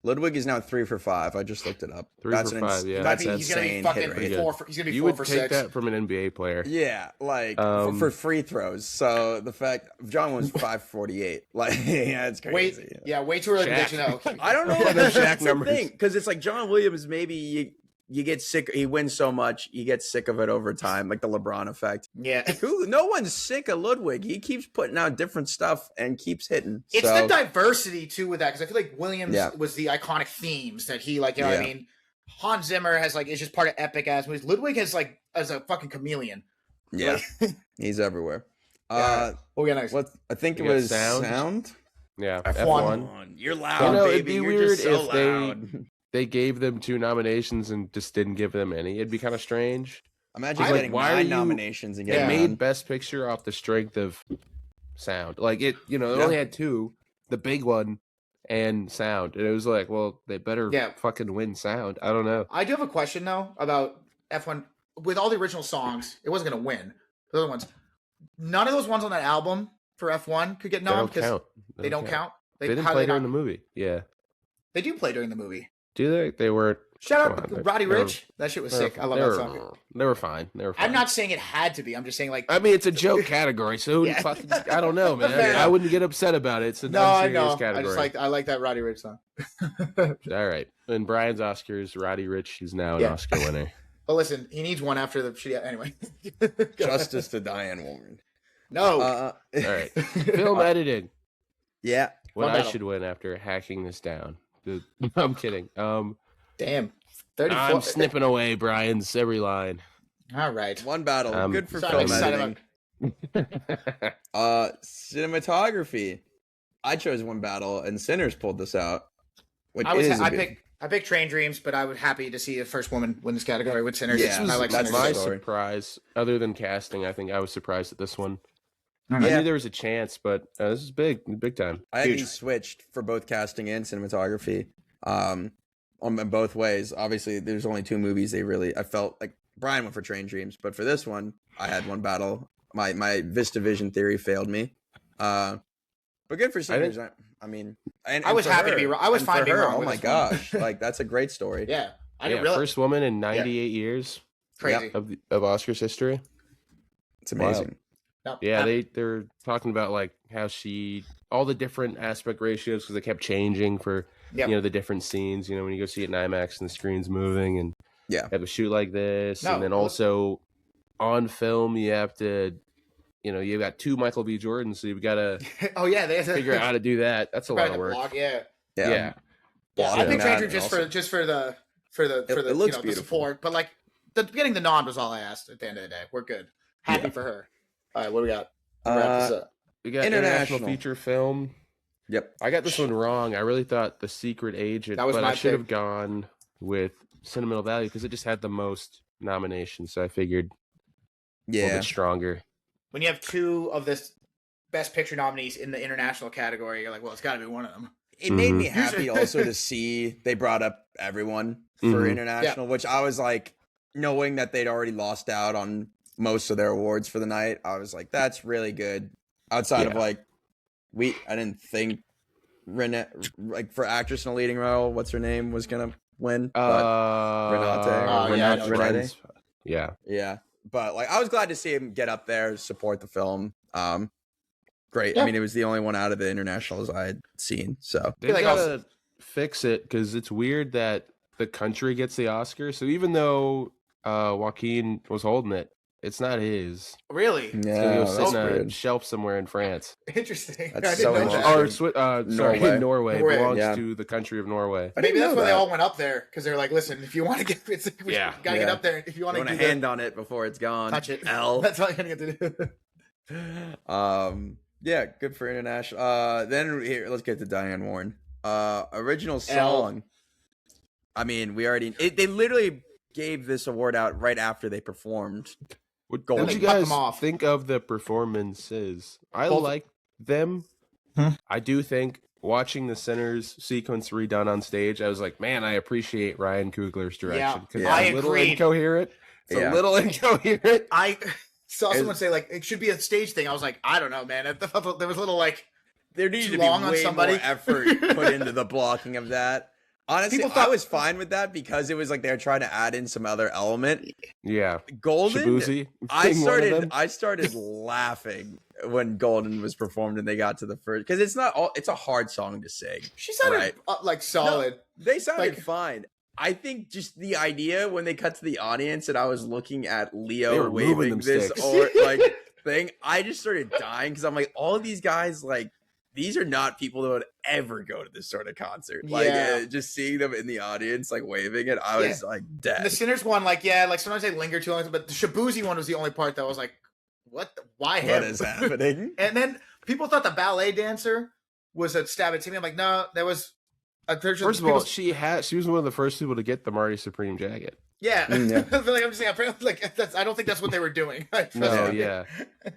Ludwig is now 3 for 5. I just looked it up. 3 for 5. That's an he's gonna be insane fucking hit rate. 4 for, he's gonna be You 4 would for take 6. that from an NBA player. Yeah, like for free throws. So the fact John was 548, like it's crazy. Way too early to prediction. I don't know. That's the thing, because it's like John Williams. Maybe you get sick. He wins so much, you get sick of it over time, like the LeBron effect. Yeah, no one's sick of Ludwig. He keeps putting out different stuff and keeps hitting. It's the diversity too with that, because I feel like Williams was the iconic themes that he what I mean. Hans Zimmer has is just part of epic ass movies. Ludwig has as a fucking chameleon. Yeah, he's everywhere. What we got next? I think it was sound. Yeah, F1. You're loud, baby. It'd be You're weird just so if loud. they gave them 2 nominations and just didn't give them any. It'd be kind of strange. Imagine getting 9 nominations and getting made Best Picture off the strength of sound. They only had 2, the big one and sound, and it was like, well, they better fucking win sound. I don't know. I do have a question though about F1. With all the original songs, it wasn't gonna win. The other ones, none of those ones on that album for F1 could get nominated because they don't count. They didn't play during the movie. Yeah, they do play during the movie. Do they? They weren't. Shout out Roddy Ricch. That shit was sick. I love that song. They were fine. I'm not saying it had to be. I'm just saying I mean, it's a joke category, so fucking, I don't know, man. I wouldn't get upset about it. It's a non-serious category. I like that Roddy Ricch song. All right. In Brian's Oscars, Roddy Ricch is now an Oscar winner. But listen, he needs one after the shitty. Anyway. Justice to Diane Warren. No. All right. Film editing. Yeah. What I should win after hacking this down. I'm kidding. Damn. 34. I'm snipping away Brian's every line. All right. One battle. Good for film editing. Cinematography. I chose one battle, and Sinners pulled this out. I picked Train Dreams, but I was happy to see the first woman win this category with Sinners. Yeah, that's my surprise. Other than casting, I think I was surprised at this one. I knew there was a chance, but this is big time. I actually switched for both casting and cinematography. On both ways. Obviously, there's only 2 movies I felt like Brian went for Train Dreams, but for this one, I had one battle. My VistaVision theory failed me. But good for Sinners. I was happy to be wrong. I was fine to be wrong. Oh my gosh, that's a great story. Yeah, I didn't realize. First woman in 98 years. Crazy of Oscars history. It's amazing. Wow. No, Yeah, they're talking about like how all the different aspect ratios because they kept changing for the different scenes. When you go see it in IMAX and the screen's moving and you have a shoot like this, and then also on film you have to, you've got 2 Michael B. Jordans, so you've got to they figure out how to do that. That's a lot of work. Yeah. I picked Ranger just for the the support, but like getting the nod was all I asked at the end of the day. We're good. Happy for her. All right, what do we got? Wrap this up. We got international feature film. Yep. I got this one wrong. I really thought The Secret Agent, but I should have gone with Sentimental Value because it just had the most nominations. So I figured a little bit stronger. When you have 2 of this Best Picture nominees in the international category, you're like, well, it's got to be one of them. It made me happy also to see they brought up everyone for international, which I was like, knowing that they'd already lost out on most of their awards for the night, I was like, that's really good. Outside of like, I didn't think Renee, like for actress in a leading role, what's her name, was gonna win. Renate. Yeah. But like, I was glad to see him get up there, support the film. Great. Yeah. I mean, it was the only one out of the internationals I had seen. So they gotta fix it because it's weird that the country gets the Oscar. So even though Joaquin was holding it, it's not his. Really? Yeah, he'll sit on a shelf somewhere in France. Interesting. That's so interesting. Norway. It belongs to the country of Norway. Maybe that's why they all went up there, because they're like, listen, if you want to get, gotta get up there. If you want to hand on it before it's gone, touch it. That's all you're gonna get to do. Yeah, good for international. Then here, let's get to Diane Warren. Original song. I mean, they literally gave this award out right after they performed. What did you guys think of the performances? I like them. I do think watching the Sinners sequence redone on stage, I was like, man, I appreciate Ryan Coogler's direction. Because it's a little incoherent. It's a little incoherent. I saw someone say, like, it should be a stage thing. I was like, I don't know, man. There was a little, like, there needed to be way more effort put into the blocking of that. Honestly, I was fine with that because it was like they were trying to add in some other element. Yeah. Golden, Shabuzi, I started laughing when Golden was performed and they got to the first, because it's a hard song to sing. She sounded like solid. No, they sounded fine. I think just the idea when they cut to the audience and I was looking at Leo waving this or like thing, I just started dying because I'm like, all of these guys, like, these are not people that would ever go to this sort of concert. Like, just seeing them in the audience, like, waving it, I was, like, dead. And the Sinners one, like, like, sometimes they linger too long, but the Shabuzi one was the only part that was like, why him? What is happening? And then people thought the ballet dancer was a stab at Timmy. I'm like, no, that was... First of all, she was one of the first people to get the Marty Supreme jacket. Yeah. Like, I'm just saying, apparently, like, I don't think that's what they were doing.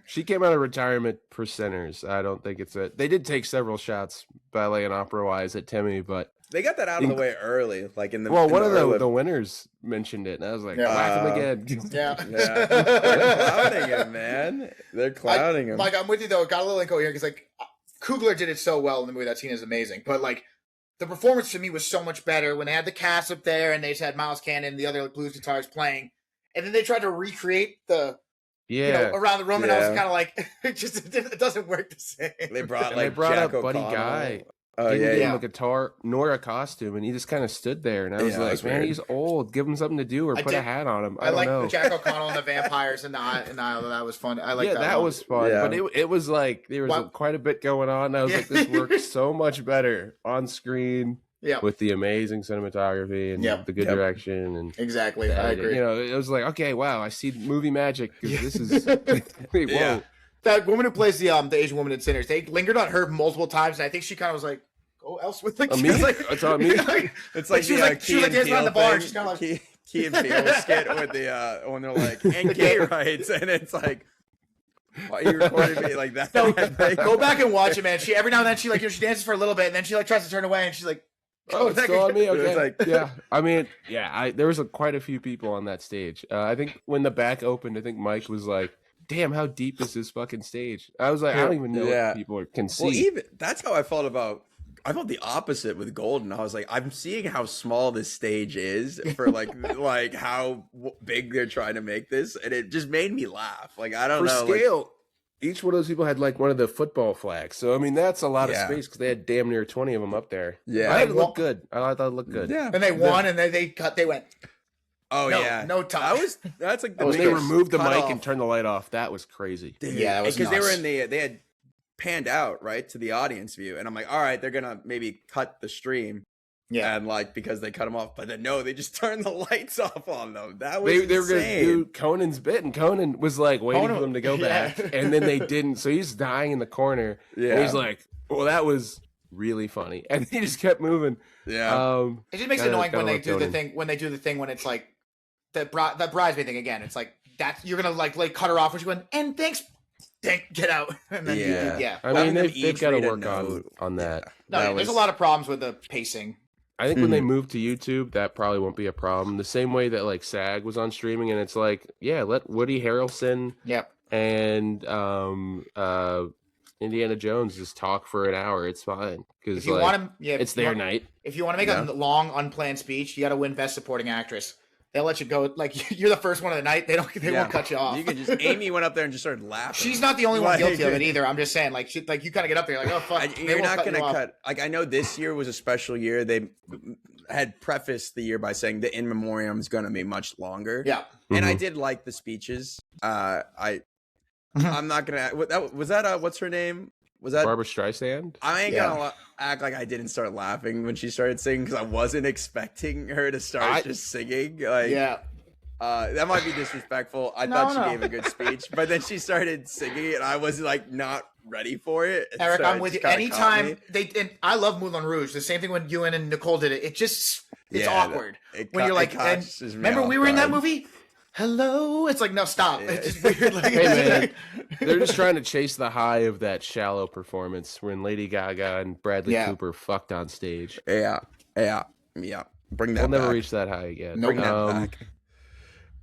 She came out of retirement for Sinners. I don't think they did take several shots ballet and opera wise at Timmy, but they got that out of the way early. Like in the one of the winners mentioned it, and I was like, laugh him again. They're clowning him, man. They're clowning him. Like, I'm with you though. It got a little incoherent because like Coogler did it so well in the movie. That scene is amazing, but like, the performance to me was so much better when they had the cast up there and they just had Miles Cannon and the other blues guitars playing. And then they tried to recreate the, around the room. And I was kind of like, it doesn't work the same. They brought up Buddy Guy. He didn't give him a guitar nor a costume, and he just kind of stood there. And I was like, man, he's old. Give him something to do or put a hat on him. I don't know. The Jack O'Connell and the vampires and the Isle. That was fun. I like that was fun. Yeah. But it was like there was quite a bit going on. I was like, this works so much better on screen. Yeah, with the amazing cinematography and the good direction and exactly, I agree. It was like, okay, wow, I see movie magic because this is whoa. That woman who plays the Asian woman in Sinners, they lingered on her multiple times, and I think she kind of was like, "Go elsewhere." Like, me? It's on me. It's like she was like dancing on the bar. She's kind of like Key and Peele skit with the when they're like, "and gay rights," and it's like, why are you recording me like that? No, go back and watch it, man. She every now and then she like she dances for a little bit, and then she like tries to turn away, and she's like, "Oh, it's still on me." Okay. Like, I mean, there was quite a few people on that stage. I think when the back opened, I think Mike was like, damn, how deep is this fucking stage? I was like, I don't even know what people can see. Well, even that's how I felt the opposite with Golden. I was like, I'm seeing how small this stage is for like how big they're trying to make this, and it just made me laugh. Like, I don't know, scale. Like, each one of those people had like one of the football flags. So I mean, that's a lot of space because they had damn near 20 of them up there. Yeah, I thought it looked good. I thought it looked good. Yeah, and they won, and they went. Oh no, yeah, no time. That's like when they removed the mic and turned the light off. That was crazy. Dude, yeah, that was because they nuts. were they had panned out right to the audience view, and I'm like, all right, they're gonna maybe cut the stream. Yeah, and like because they cut them off, but then no, they just turned the lights off on them. That was they were gonna do Conan's bit, and Conan was like waiting for them to go back, and then they didn't. So he's dying in the corner. Yeah, and he's like, "Well, that was really funny," and he just kept moving. Yeah, it just makes it annoying when they do the thing. When they do the thing when it's like that bridesmaid thing again. It's like that you're gonna like cut her off when she's going and thanks. Get out. And then yeah. I mean, they've got to work on that. No, there's a lot of problems with the pacing. I think when they move to YouTube, that probably won't be a problem. The same way that like SAG was on streaming, and it's like, yeah, let Woody Harrelson and Indiana Jones just talk for an hour. It's fine because like, it's their night. If you want to make a long unplanned speech, you got to win Best Supporting Actress. They'll let you go. Like you're the first one of the night. They won't cut you off. You can just. Amy went up there and just started laughing. She's not the only one guilty of it either. I'm just saying, like you kind of get up there, like, oh fuck. You're not gonna cut. Like I know this year was a special year. They had prefaced the year by saying the in memoriam is gonna be much longer. Yeah, and I did like the speeches. I'm not gonna. Was that what's her name? Was that Barbara Streisand? I ain't gonna act like I didn't start laughing when she started singing because I wasn't expecting her to start just singing. Like, that might be disrespectful. I thought she gave a good speech, but then she started singing and I was like not ready for it. Eric, I'm with you. Anytime and I love Moulin Rouge. The same thing when you and Nicole did it. It's awkward when you're like, remember we were in that movie? Hello, it's like no, stop. It's just weird. Like, hey man, they're just trying to chase the high of that Shallow performance when Lady Gaga and Bradley Cooper fucked on stage. Yeah. Bring that. We'll never reach that high again. Bring that back.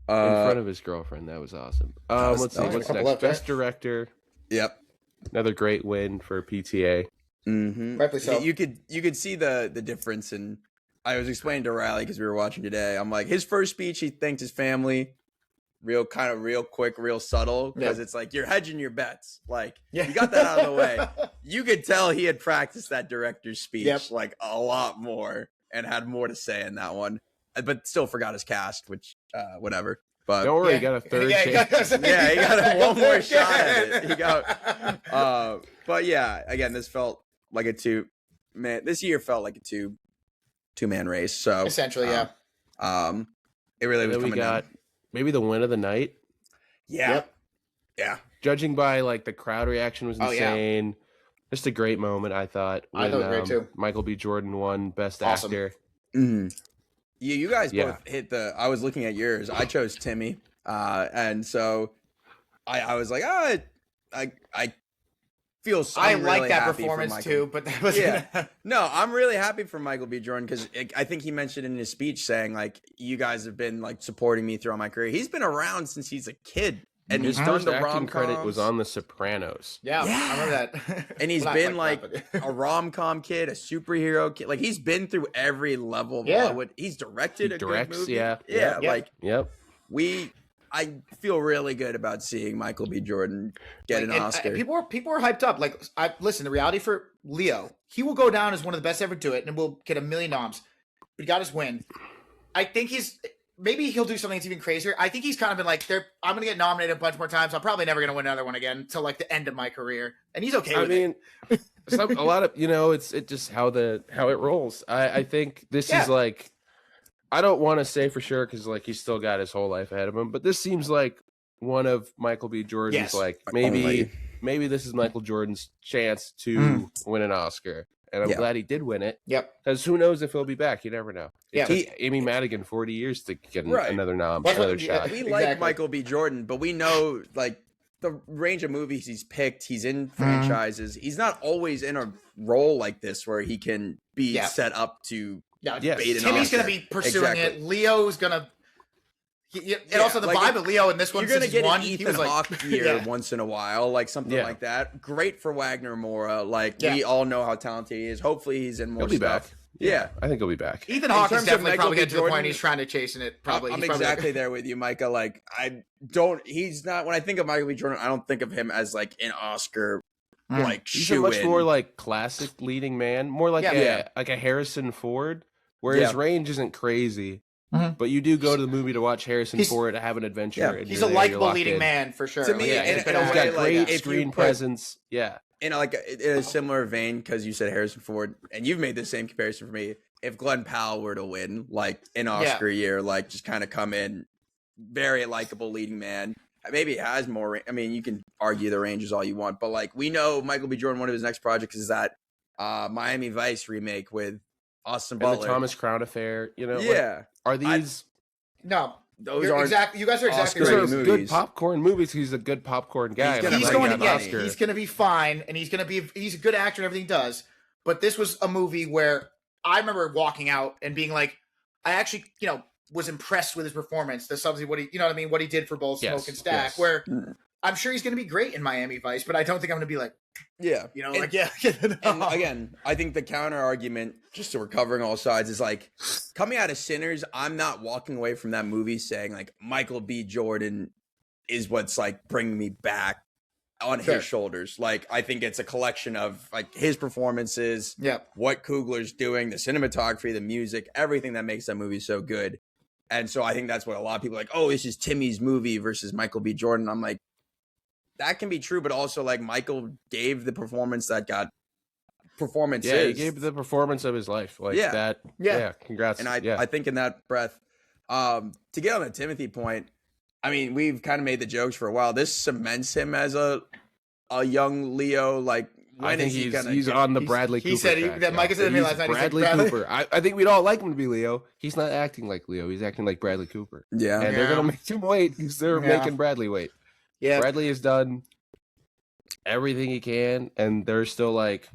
In front of his girlfriend, that was awesome. Let's see, what's next? Best Director. Yep. Another great win for PTA. Mm-hmm. Rightfully so. You could see the difference in. I was explaining to Riley because we were watching today. I'm like, his first speech, he thanked his family. Real quick, real subtle, because it's like you're hedging your bets. Like you got that out of the way. You could tell he had practiced that director's speech like a lot more and had more to say in that one, but still forgot his cast, which whatever. But don't worry, he got a third chance. He got one more shot at it. He got. But yeah, again, this felt like a two-man. This year felt like a two-man race. So essentially, it really was coming down. Maybe the win of the night. Yeah. Judging by like the crowd reaction was insane. Just a great moment, I thought. When, I thought great too. Michael B. Jordan won Best Actor. Mm-hmm. You guys both hit I was looking at yours. I chose Timmy, and so I was like, I feel. I really like that performance too, but that was no. I'm really happy for Michael B. Jordan because I think he mentioned in his speech saying like, you guys have been like supporting me throughout my career. He's been around since he's a kid, and his he's done the acting rom-coms. credit was on The Sopranos. Yeah, I remember that. And he's been like a rom-com kid, a superhero kid. Like he's been through every level of Hollywood. He's directed a good movie. I feel really good about seeing Michael B. Jordan get an Oscar. People are hyped up. Like, listen, the reality for Leo, he will go down as one of the best ever to it, and will get 1 million noms. But he got his win. I think maybe he'll do something that's even crazier. I think he's kind of been like, I'm going to get nominated a bunch more times. I'm probably never going to win another one again until like the end of my career, and he's okay with it. A lot of it's just how it rolls. I think this is like. I don't want to say for sure because like he's still got his whole life ahead of him, but this seems like one of Michael B. Jordan's like maybe this is Michael Jordan's chance to win an Oscar, and I'm glad he did win it. Yep. Because who knows if he'll be back? You never know. It took Amy Madigan 40 years to get another another shot. We like Michael B. Jordan, but we know like the range of movies he's picked. He's in franchises. He's not always in a role like this where he can be set up to. Timmy's going to be pursuing it. Leo's going to... And also the vibe of Leo in this one. You're going to get an Ethan Hawke year once in a while, like something like that. Great for Wagner Moura. Like, we all know how talented he is. Hopefully he's in more stuff. Yeah. I think he'll be back. Ethan Hawke is terms of definitely Michael probably B. getting to the point Jordan, he's trying to chasing it. Probably. I'm He's probably- exactly there with you, Micah. Like, he's not, when I think of Michael B. Jordan, I don't think of him as like an Oscar, like, He's a much shoe-in. more like classic leading man, more like a Harrison Ford, where his range isn't crazy. But you do go to the movie to watch Harrison Ford have an adventure. Yeah. And He's you're a there, you're likable locked leading in. man for sure. To me, Like, and he's been in a He's way, got like, great if you screen put- presence. Yeah. In like in a similar vein, because you said Harrison Ford, and you've made the same comparison for me. If Glenn Powell were to win, like an Oscar year, like just kind of come in, very likable leading man. Maybe it has more. I mean, you can argue the ranges all you want, but like we know Michael B. Jordan, one of his next projects is that Miami Vice remake with Austin And Butler. the Thomas Crown Affair, you know. Yeah, Are these No, those are exactly. You guys are exactly Oscar right. those are movies. good popcorn movies? He's a good popcorn guy. He's and gonna I He's think bring going he to that got an get. money. Oscar. He's going to be fine, and he's a good actor and everything he does. But this was a movie where I remember walking out and being like, I actually, was impressed with his performance. The substance, what he did for both Smoke and Stack. yes. Where I'm sure he's going to be great in Miami Vice, but I don't think I'm going to be like, yeah. And again, I think the counter argument, just so we're covering all sides, is like coming out of Sinners. I'm not walking away from that movie saying like Michael B. Jordan is what's like bringing me back on his shoulders. Like I think it's a collection of like his performances, what Coogler's doing, the cinematography, the music, everything that makes that movie so good. And so I think that's what a lot of people are like, oh, this is Timmy's movie versus Michael B. Jordan. I'm like, that can be true, but also like Michael gave the performance that got performances. Yeah, he gave the performance of his life. Like that. Yeah. Congrats. And I think in that breath, to get on the Timothy point, I mean, we've kind of made the jokes for a while. This cements him as a young Leo. Like, I when think is he gonna he's get- on the Bradley Cooper. He said track, that Micah said to me He's last night. Bradley he said, Cooper. I think we'd all like him to be Leo. He's not acting like Leo. He's acting like Bradley Cooper. Yeah. And they're gonna make him wait because they're making Bradley wait. Yeah. Bradley has done everything he can, and they're still like,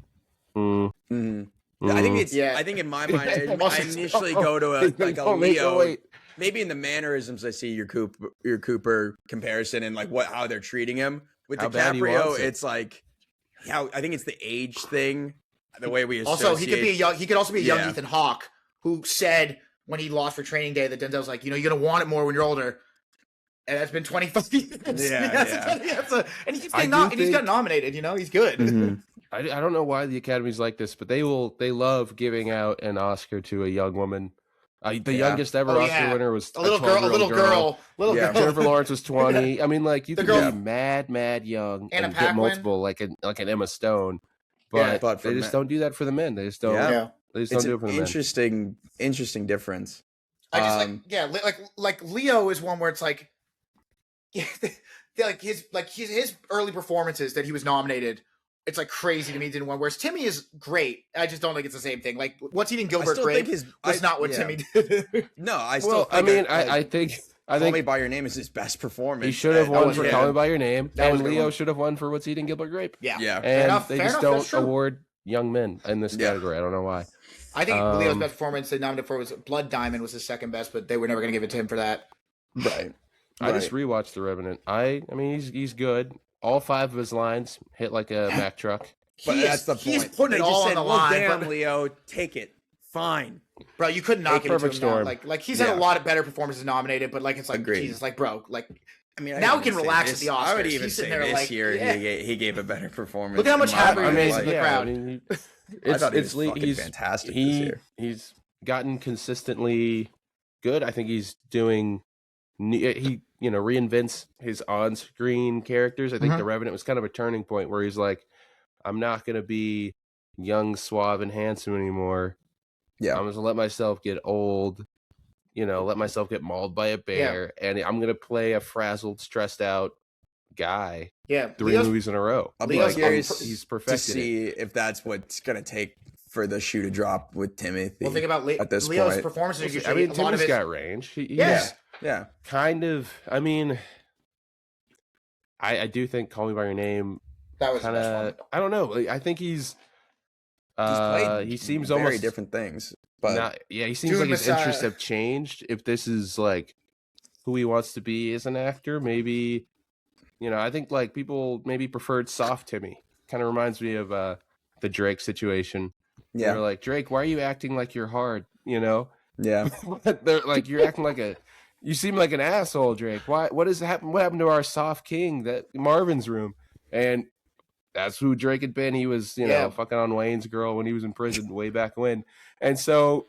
I think it's. I think in my mind, I initially go to a Leo. Maybe in the mannerisms, I see your Cooper comparison and like how they're treating him. With How bad he DiCaprio, wants it. it's like how I think it's the age thing, the way we associate. Also, he could also be a young Yeah. Ethan Hawke who said when he lost for Training Day that Denzel's like, you're gonna want it more when you're older. And that's been 25 years. And he's got nominated. He's good. Mm-hmm. I don't know why the Academy's like this, but they love giving out an Oscar to a young woman. The youngest ever Oscar winner was a little girl. Jennifer Lawrence was 20. I mean, like you could girl- be mad young Anna and get Paquin. multiple, like an Emma Stone, but, but for they just don't do that for the men. They just don't. Yeah. They just It's don't do an it for the men. interesting difference. I just like Leo is one where it's like, his early performances that he was nominated. It's like crazy to me. Didn't one. Whereas Timmy is great. I just don't think it's the same thing. Like What's Eating Gilbert Grape was not what Timmy did. No, I still. I think Call Me by Your Name is his best performance. he should have won for him. Call Me by Your Name, That was and a good Leo one. should have won for What's Eating Gilbert Grape. Yeah. And they just don't that's true. award young men in this category. I don't know why. I think Leo's best performance they nominated for was Blood Diamond was his second best, but they were never going to give it to him for that. Right. I just rewatched The Revenant. I mean, he's good. All 5 of his lines hit like a Mack truck. But that's the point. He's putting They it just all on said, the "Well, line. damn, but- Leo, take it. Fine." Bro, you couldn't knock it into him Perfect now. Storm. Like he's had a lot of better performances nominated, but like it's like Agreed. Jesus, like bro, like I mean, now I we can would say relax this- at the Oscars. I would even He's say sitting there this like, year yeah. he gave a better performance. Look at how much in my happier mind. he is Like, in the crowd. I mean, I thought he was Lee- fucking fantastic this He year. he's gotten consistently good. I think he's doing. He reinvents his on-screen characters. I think The Revenant was kind of a turning point where he's like, I'm not gonna be young, suave, and handsome anymore. Yeah. I'm just gonna let myself get old. Let myself get mauled by a bear, and I'm gonna play a frazzled, stressed out guy. Yeah, 3 movies in a row. I'll be Leo's curious he's to perfected see if that's what's gonna take for the shoe to drop with Timothy. Well, think about at this Leo's point. performances. I mean, a lot of Timmy's it. got range. He's Yeah. kind of. I mean, I do think "Call Me by Your Name" That was the kind best of. one. I don't know. I think he's. Played He seems very almost different things, but not. Yeah, he seems Dune like his Messiah. interests have changed. If this is like who he wants to be as an actor, maybe. I think like people maybe preferred soft Timmy. Kind of reminds me of the Drake situation. Yeah. They're like, Drake, why are you acting like you're hard? You know? Yeah. They're like, you're acting like you seem like an asshole, Drake. What happened to our soft king, that Marvin's room? And that's who Drake had been. He was, you know, fucking on Wayne's girl when he was in prison way back when. And so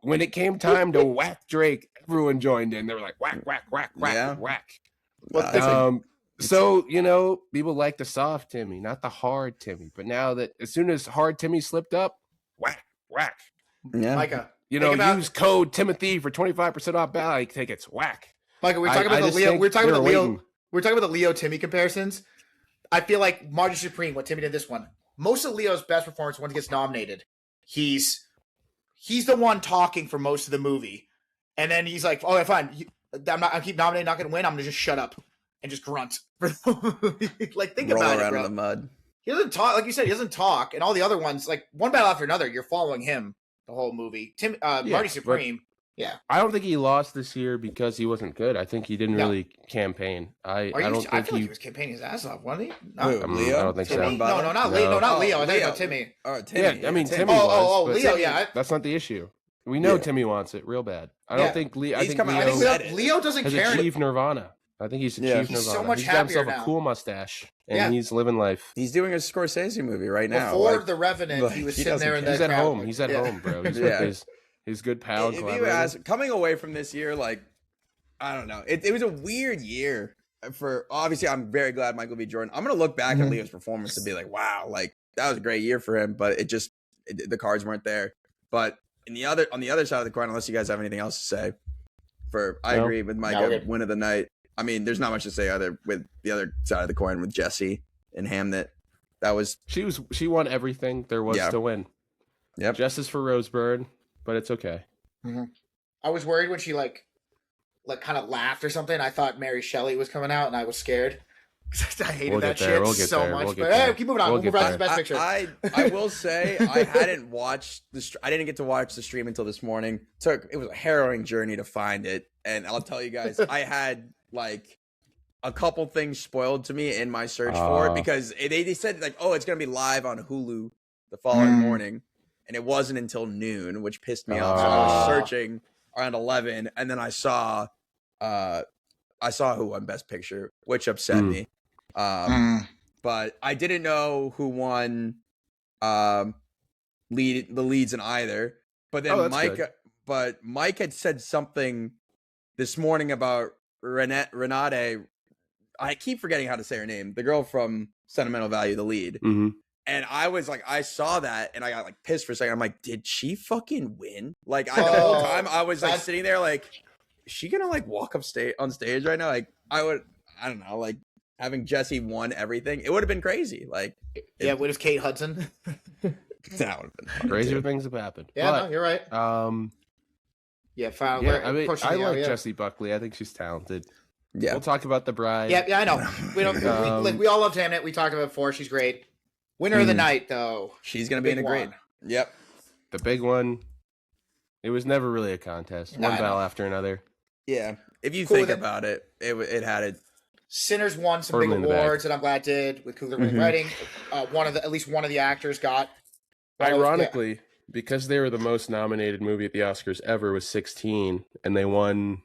when it came time to whack Drake, everyone joined in. They were like, whack, whack, whack, whack, whack. So, you know, people like the soft Timmy, not the hard Timmy. But now that as soon as hard Timmy slipped up, whack, whack. Yeah. Micah, you know, use code Timothy for 25% off ballot tickets. Whack. Micah, we're talking about the Leo. We're talking about the Leo Timmy comparisons. I feel like Marty Supreme, what Timmy did this one. Most of Leo's best performance when he gets nominated, he's the one talking for most of the movie, and then he's like, "Oh, yeah, fine. I keep nominating, not going to win. I'm going to just shut up and just grunt." Like, think Roll about around it, bro. in the mud. He doesn't talk, like you said. He doesn't talk, and all the other ones, like one battle after another, you're following him the whole movie. Marty Supreme. Yeah, I don't think he lost this year because he wasn't good. I think he didn't really campaign. I feel like he was campaigning his ass off, wasn't he? No. Leo? I don't think Timmy? so. No, not Leo. No, not Leo. I think about Timmy. Oh, Timmy. Yeah, I mean, Timmy Oh, was. But Leo. Yeah, that's not the issue. We know Timmy wants it real bad. I don't think Leo. I think Leo doesn't has care. achieved Nirvana. I think he's achieved Nirvana. So much he's got himself happier now. a cool mustache, and he's living life. He's doing a Scorsese movie right now. Before The Revenant, he was sitting there in the He's at crowd. home. He's at home, bro. He's with his good pal. If you ask, coming away from this year, like, I don't know. It was a weird year for, obviously, I'm very glad Michael B. Jordan. I'm going to look back at Leo's performance and be like, wow, like, that was a great year for him, but the cards weren't there. But on the other side of the coin, unless you guys have anything else to say, I agree with Micah, win of the night. I mean, there's not much to say other with the other side of the coin with Jessie and Hamnet. That was she won everything there was to win. Yep. Justice for Rosebird, but it's okay. Mm-hmm. I was worried when she like kind of laughed or something. I thought Mary Shelley was coming out, and I see I hated that shit so much. But hey, keep moving on. We'll move on to the best picture. I will say I hadn't watched I didn't get to watch the stream until this morning. It was a harrowing journey to find it, and I'll tell you guys, I had like a couple things spoiled to me in my search for it because they said like, oh, it's gonna be live on Hulu the following morning, and it wasn't until noon, which pissed me off. So I was searching around 11, and then I saw who won Best Picture, which upset me. But I didn't know who won the leads in either. But then Mike had said something this morning about Renate. I keep forgetting how to say her name. The girl from Sentimental Value, the lead. Mm-hmm. And I was like, I saw that and I got like pissed for a second. I'm like, did she fucking win? Like the whole time I was like sitting there like, is she gonna like walk up on stage right now? Like I don't know, like having Jessie won everything, it would have been crazy. Like what if Kate Hudson? That would have been fun crazier too. things have happened. Yeah, but, no, you're right. I like Jessie Buckley. I think she's talented. Yeah, we'll talk about the bride. Yeah, I know. We don't. we all loved Hamnet. We talked about it before. She's great. Winner of the night, though. She's gonna be in a great. Yep. The big one. It was never really a contest. One battle after another. Yeah, if you think about it, it had it. Sinners won some big awards, and I'm glad it did with Coogler writing. At least one of the actors got. Ironically, because they were the most nominated movie at the Oscars ever, was 16, and they won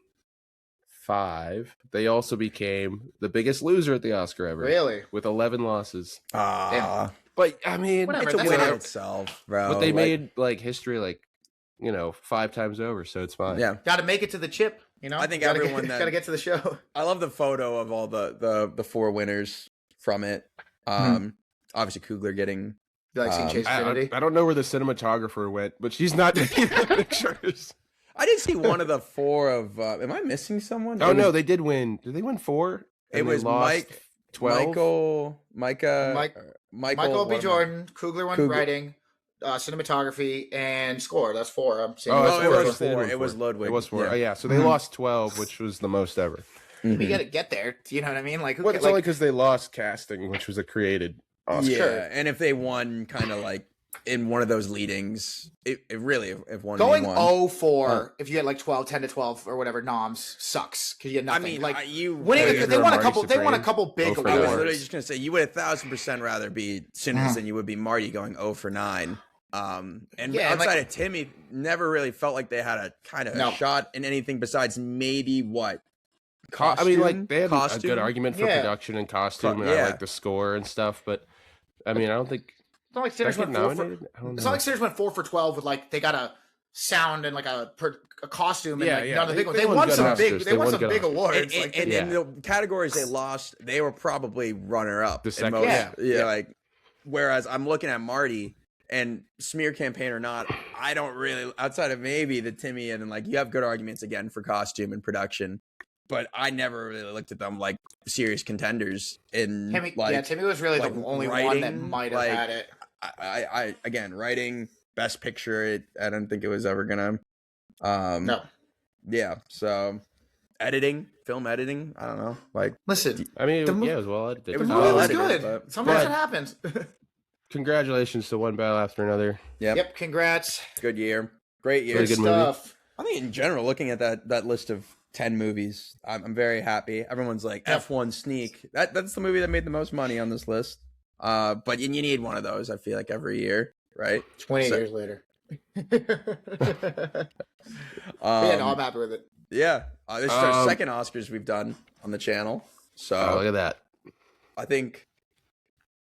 5. They also became the biggest loser at the Oscar ever. Really? With 11 losses. But I mean, whatever, it's a win itself, bro. But they made like history, 5 times over, so it's fine. Yeah, got to make it to the chip. I think everyone got to get to the show. I love the photo of all the 4 winners from it. Obviously Coogler getting. You like seeing Chase Kennedy? I don't know where the cinematographer went, but she's not taking the pictures. I did see one of the 4 of. Am I missing someone? No, they did win. Did they win 4? It was Mike, 12? Michael B. Jordan, Coogler won writing, cinematography, and score. That's 4. I'm saying. It was 4. It was Ludwig. It was 4. Yeah. So they lost 12, which was the most ever. We got to get there. You know what I mean? Like, it's only because they lost casting, which was a created Oscar. Yeah, and if they won kind of like in one of those leadings, it really, if one going won. 0-4, if you get like 10 to 12 or whatever noms, sucks because you get nothing. I mean, like winning, they won a couple. They won a couple big awards. I was literally just gonna say you would 1,000% rather be Sinners than you would be Marty going 0 for 9. And Yeah, and, outside like- of Timmy, never really felt like they had a kind of No. shot in anything besides maybe what. I mean, like they had a Costume? good argument for Yeah. production and costume, and Yeah. I like the score and stuff. But I mean, I don't think It's not like did I Sinners get went 4 for. nominated. I don't It's know. not like Sinners went 4 for 12 with like they got a sound and like a costume and Yeah, like yeah. none of the They- big ones. they They won won good some Oscars. big. They They won won some good big Oscars. awards. And, Like, and Yeah. in the categories they lost, they were probably runner up. The in second- most, yeah. like. Whereas I'm looking at Marty and smear campaign or not, I don't really outside of maybe the Timmy and like you have good arguments again for costume and production, but I never really looked at them like serious contenders. In Timmy, like, Timmy was really like the only one that writing, might have like, had it. I again writing best picture. I don't think it was ever gonna. No, Yeah. So editing, film editing. I don't know. Like listen, I mean, The yeah, it was well edited. It the was movie well was edited, good. but- Sometimes but- it happens. Congratulations to One Battle After Another. Yep, congrats. good year, great year. Really good movie. Stuff. I think in general, looking at that list of 10 movies, I'm very happy. Everyone's like Yeah. F1 Sneak. That's the movie that made the most money on this list. But you need one of those. I feel like every year, right? 28 So- years later. Um, Yeah, no, I'm happy with it. yeah. This is our Um, second Oscars we've done on the channel. So Oh, look at that. I think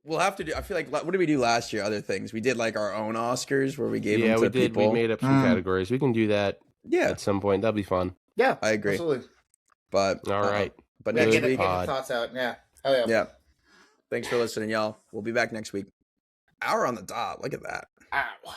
we'll have to do. I feel like what did we do last year? Other things we did like our own Oscars where we gave Yeah, them to we did. people. We made up some categories. We can do that Yeah, at some point. That'd be fun. Yeah, I agree. Absolutely. but All right. But Yeah, next get week, your pod. thoughts out. Yeah. Hell yeah. yeah. Thanks for listening, y'all. We'll be back next week. Hour on the dot. Look at that. Ow.